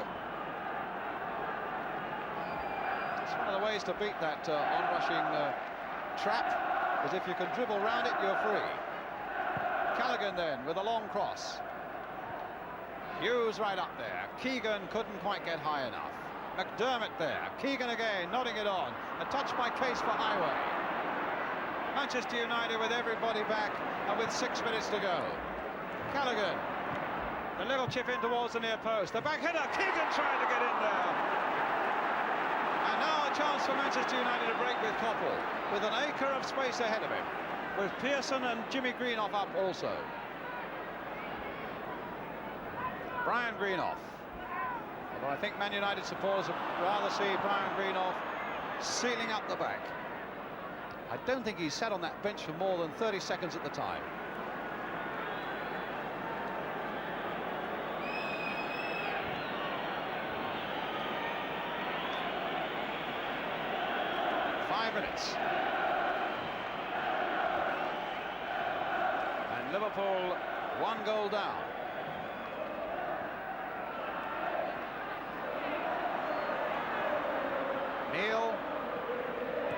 It's one of the ways to beat that onrushing trap, is if you can dribble round it, you're free. Callaghan then with a long cross. Hughes right up there. Keegan couldn't quite get high enough. McDermott there. Keegan again, nodding it on. A touch by Case for Heighway. Manchester United with everybody back and with 6 minutes to go. Callaghan. The little chip in towards the near post. The back header. Keegan trying to get in there. And now a chance for Manchester United to break with Coppell, with an acre of space ahead of him, with Pearson and Jimmy Greenhoff up also. Brian Greenhoff. Well, I think Man United supporters would rather see Brian Greenhoff sealing up the back. I don't think he sat on that bench for more than 30 seconds at the time. Minutes. And Liverpool 1 goal down. Neal,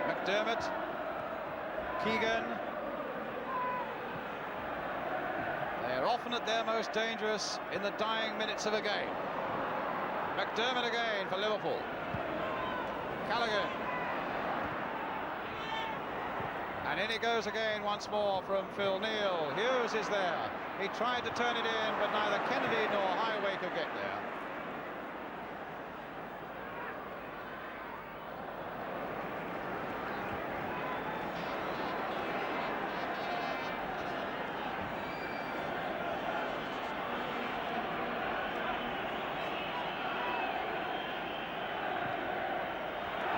McDermott, Keegan. They're often at their most dangerous in the dying minutes of a game. McDermott again for Liverpool. Callaghan. And in he goes again once more from Phil Neal. Hughes is there. He tried to turn it in, but neither Kennedy nor Heighway could get there.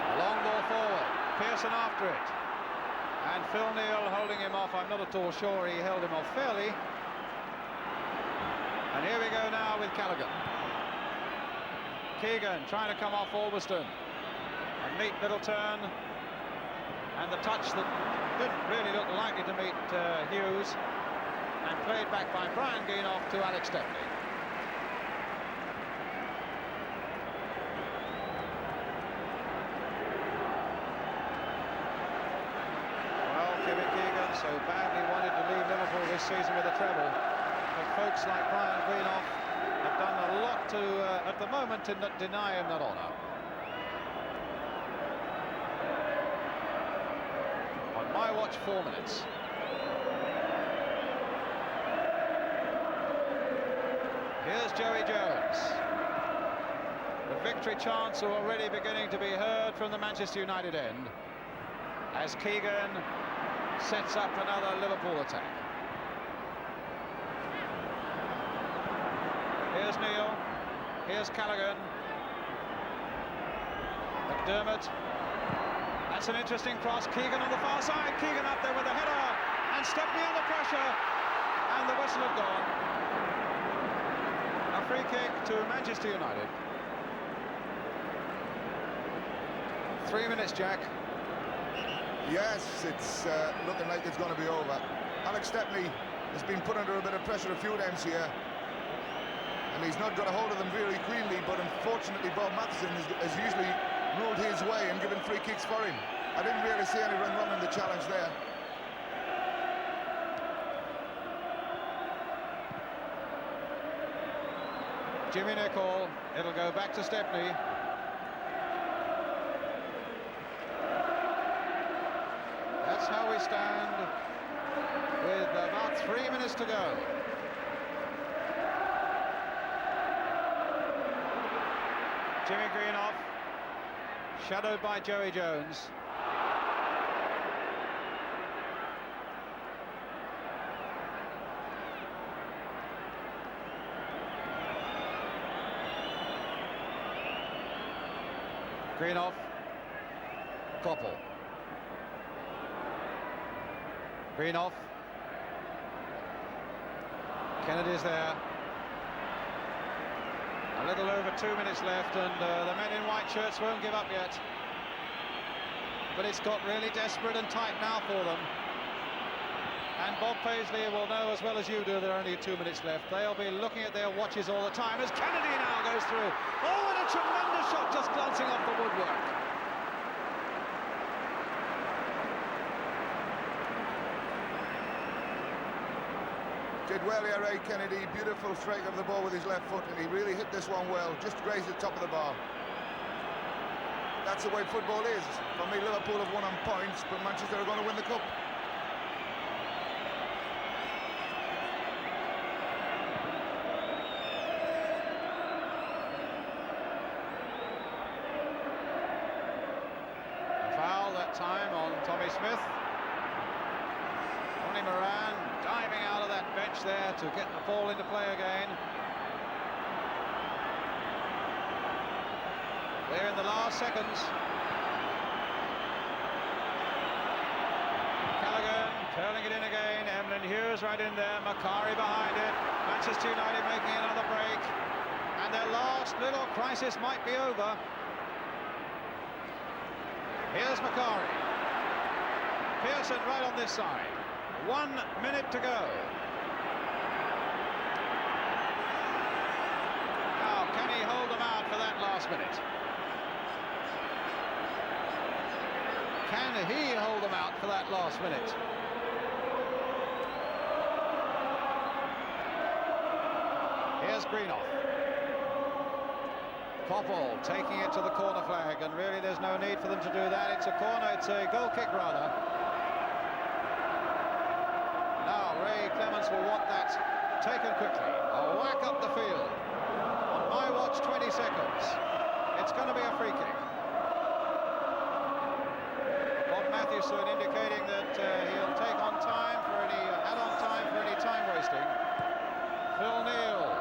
A long ball forward. Pearson after it. And Phil Neal holding him off. I'm not at all sure he held him off fairly. And here we go now with Callaghan. Keegan trying to come off Albiston. A neat little turn. And the touch that didn't really look likely to meet Hughes. And played back by Brian Greenhoff to Alex Stepney. So badly wanted to leave Liverpool this season with a treble, but folks like Brian Greenhoff have done a lot to, at the moment, to deny him that honour. On my watch, 4 minutes. Here's Joey Jones. The victory chants are already beginning to be heard from the Manchester United end, as Keegan sets up another Liverpool attack. Here's Neal. Here's Callaghan. McDermott. That's an interesting cross. Keegan on the far side. Keegan up there with the header. And Stepney under pressure. And the whistle had gone. A free kick to Manchester United. 3 minutes, Jack. Yes, it's looking like it's going to be over. Alex Stepney has been put under a bit of pressure a few times here, and he's not got a hold of them really cleanly, but unfortunately Bob Matheson has usually ruled his way and given free kicks for him. I didn't really see anyone wrong in the challenge there. Jimmy Nicholl. It'll go back to Stepney. That's how we stand with about 3 minutes to go. Jimmy Greenhoff, shadowed by Joey Jones. Greenhoff, Coppell. Greenhoff. Kennedy's there. A little over 2 minutes left, and the men in white shirts won't give up yet. But it's got really desperate and tight now for them. And Bob Paisley will know as well as you do there are only 2 minutes left. They'll be looking at their watches all the time as Kennedy now goes through. Oh, and a tremendous shot just glancing off the woodwork. Did well here, Ray Kennedy. Beautiful strike of the ball with his left foot, and he really hit this one well. Just grazed the top of the bar. That's the way football is. For me, Liverpool have won on points, but Manchester are going to win the cup. A foul that time on Tommy Smith. Ronnie Moran diving out of that bench there to get the ball into play again. We're in the last seconds. Callaghan curling it in again. Hughes right in there. Macari behind it. Manchester United making another break. And their last little crisis might be over. Here's Macari. Pearson right on this side. 1 minute to go. Now, can he hold them out for that last minute? Can he hold them out for that last minute? Here's Greenhoff. Coppell taking it to the corner flag, and really there's no need for them to do that. It's a corner, it's a goal kick rather. Now Clemence will want that taken quickly. A whack up the field. On my watch, 20 seconds. It's going to be a free kick. Bob Matthewson indicating that he'll take on time for any add-on time for any time wasting. Phil Neal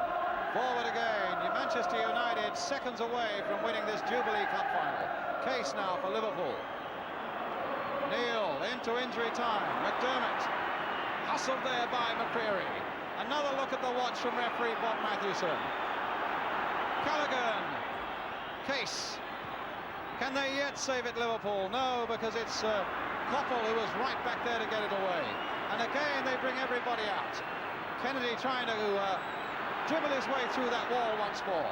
forward again. Manchester United seconds away from winning this Jubilee Cup final. Case now for Liverpool. Neal into injury time. McDermott hustled there by Macari. Another look at the watch from referee Bob Matthewson. Callaghan. Case. Can they yet save it, Liverpool? No, because it's Coppell who was right back there to get it away. And again they bring everybody out. Kennedy trying to dribble his way through that wall once more.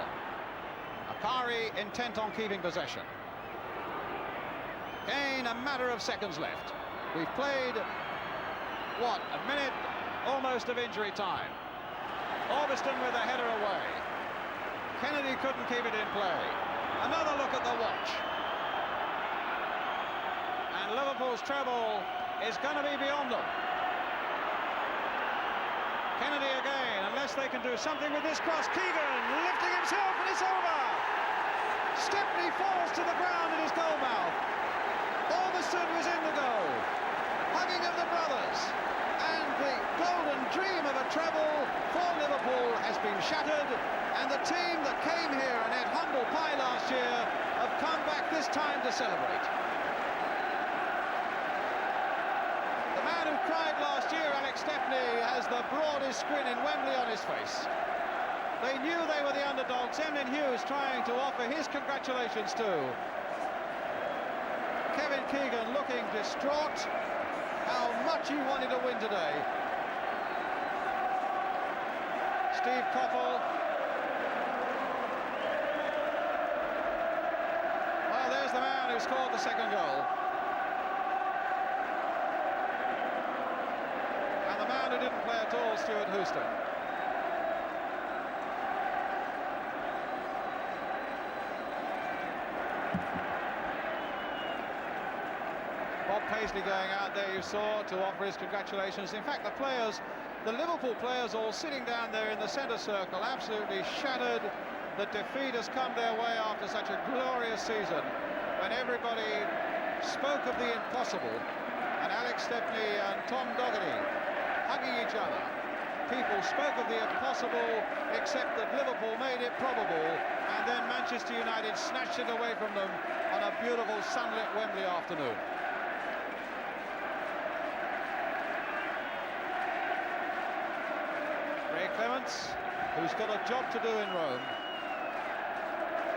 Macari intent on keeping possession. Again, a matter of seconds left. We've played, what, a minute almost of injury time. Albiston with a header away. Kennedy couldn't keep it in play. Another look at the watch. And Liverpool's treble is going to be beyond them. Kennedy again, unless they can do something with this cross. Keegan lifting himself, and it's over. Stepney falls to the ground in his goal mouth. Albiston was in the goal. Hugging of the brothers. And the golden dream of a treble for Liverpool has been shattered. And the team that came here and ate humble pie last year have come back this time to celebrate. Cried last year, Stepney has the broadest grin in Wembley on his face. They knew they were the underdogs. Hughes trying to offer his congratulations too. Kevin Keegan looking distraught. How much he wanted to win today. Steve Coppell. Well, there's the man who scored the second goal. Who didn't play at all, Stuart Houston. Bob Paisley going out there, you saw, to offer his congratulations. In fact, the Liverpool players all sitting down there in the centre circle, absolutely shattered. The defeat has come their way after such a glorious season, when everybody spoke of the impossible, and Stepney and Tom Docherty hugging each other. People spoke of the impossible, except that Liverpool made it probable, and then Manchester United snatched it away from them on a beautiful sunlit Wembley afternoon. Clemence, who's got a job to do in Rome,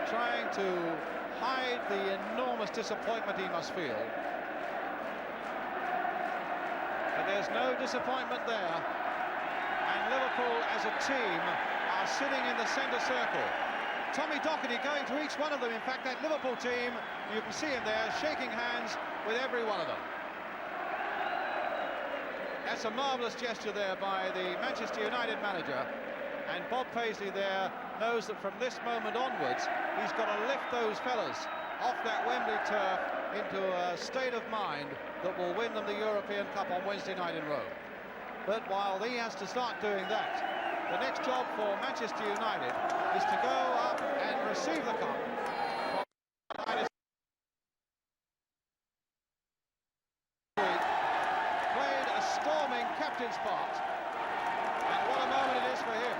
trying to hide the enormous disappointment he must feel. There's no disappointment there, and Liverpool as a team are sitting in the centre circle. Tommy Docherty going to each one of them. In fact, that Liverpool team, you can see him there shaking hands with every one of them. That's a marvellous gesture there by the Manchester United manager, and Bob Paisley there knows that from this moment onwards he's got to lift those fellas off that Wembley turf into a state of mind that will win them the European Cup on Wednesday night in Rome. But while he has to start doing that, the next job for Manchester United is to go up and receive the cup. Played a storming captain's part, and what a moment it is for him.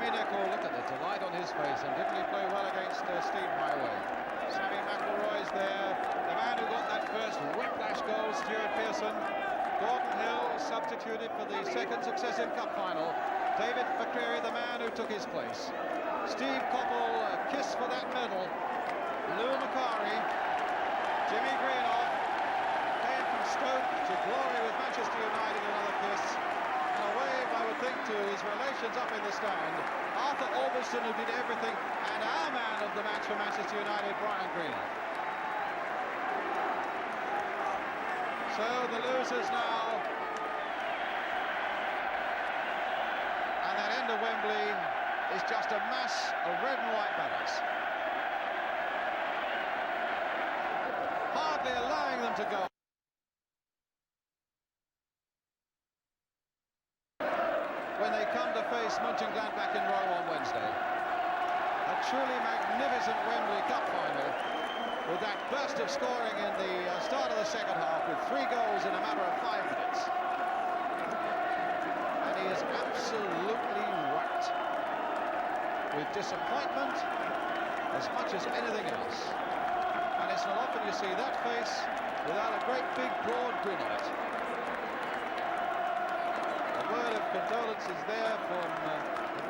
Nicholl, look at the delight on his face, and didn't he play well against Steve Heighway? McIlroy's there, the man who got that first whiplash goal, Stuart Pearson. Gordon Hill substituted for the second successive cup final. David Macari, the man who took his place. Steve Coppell, a kiss for that medal. Lou Macari, Jimmy Greenhoff, came from Stoke to glory with Manchester United, another kiss. And a wave, I would think, to his relations up in the stand. Arthur Albiston, who did everything, and our man of the match for Manchester United, Brian Greenhoff. So the losers now, and that end of Wembley is just a mass of red and white banners, hardly allowing them to go. When they come to face Mönchengladbach in Rome on Wednesday, a truly magnificent Wembley Cup final, with that burst of scoring in the start of the second half, with 3 goals in a matter of 5 minutes. And he is absolutely racked with disappointment as much as anything else. And it's not often you see that face without a great big broad grin on it. A word of condolence is there from Her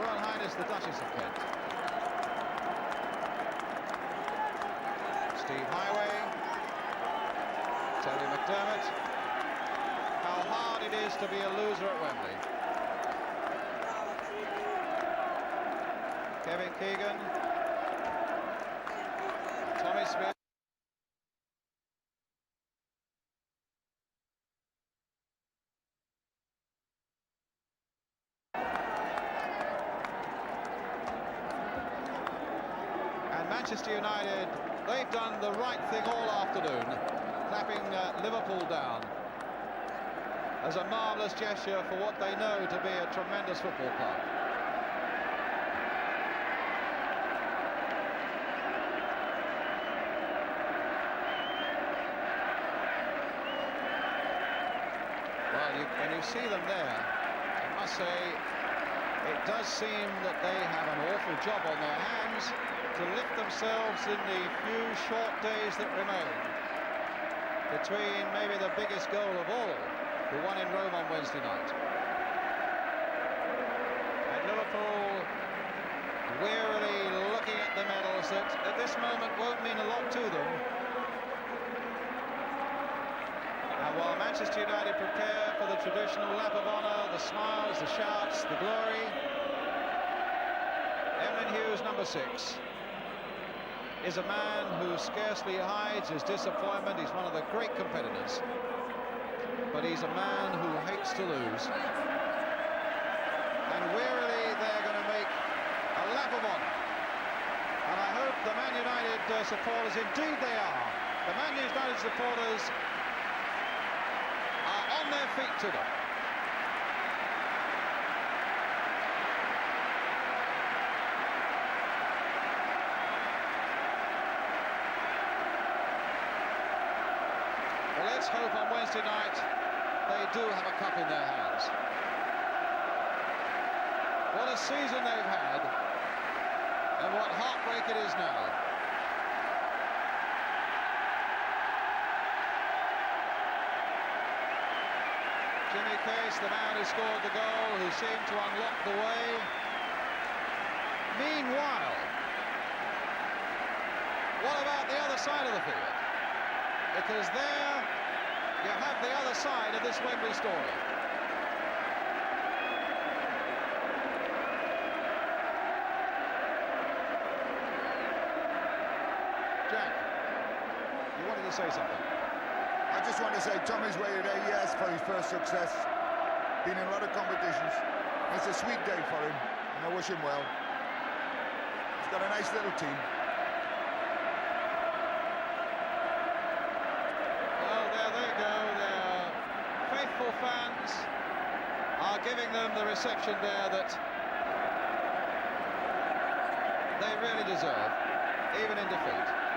Royal Highness the Duchess of Kent. Steve Heighway, Terry McDermott. How hard it is to be a loser at Wembley. Kevin Keegan, Tommy Smith. And Manchester United, they've done the right thing all afternoon, clapping Liverpool down as a marvellous gesture for what they know to be a tremendous football club. Well, when you see them there, I must say, it does seem that they have an awful job on their hands to lift themselves in the few short days that remain between maybe the biggest goal of all, the one in Rome on Wednesday night. And Liverpool wearily looking at the medals that at this moment won't mean a lot to them. And while Manchester United prepare for the traditional lap of honour, the smiles, the shouts, the glory, Hughes, number 6, is a man who scarcely hides his disappointment. He's one of the great competitors, but he's a man who hates to lose. And wearily they're going to make a lap of honour. And I hope the Man United supporters, indeed they are, the Man United supporters are on their feet today. Let's hope on Wednesday night they do have a cup in their hands. What a season they've had, and what heartbreak it is now. Jimmy Case, the man who scored the goal, who seemed to unlock the way. Meanwhile, what about the other side of the field? Because there you have the other side of this Wembley story. Jack, you wanted to say something? I just want to say Tommy's way today, yes, for his first success. Been in a lot of competitions. It's a sweet day for him, and I wish him well. He's got a nice little team. Faithful fans are giving them the reception there that they really deserve, even in defeat.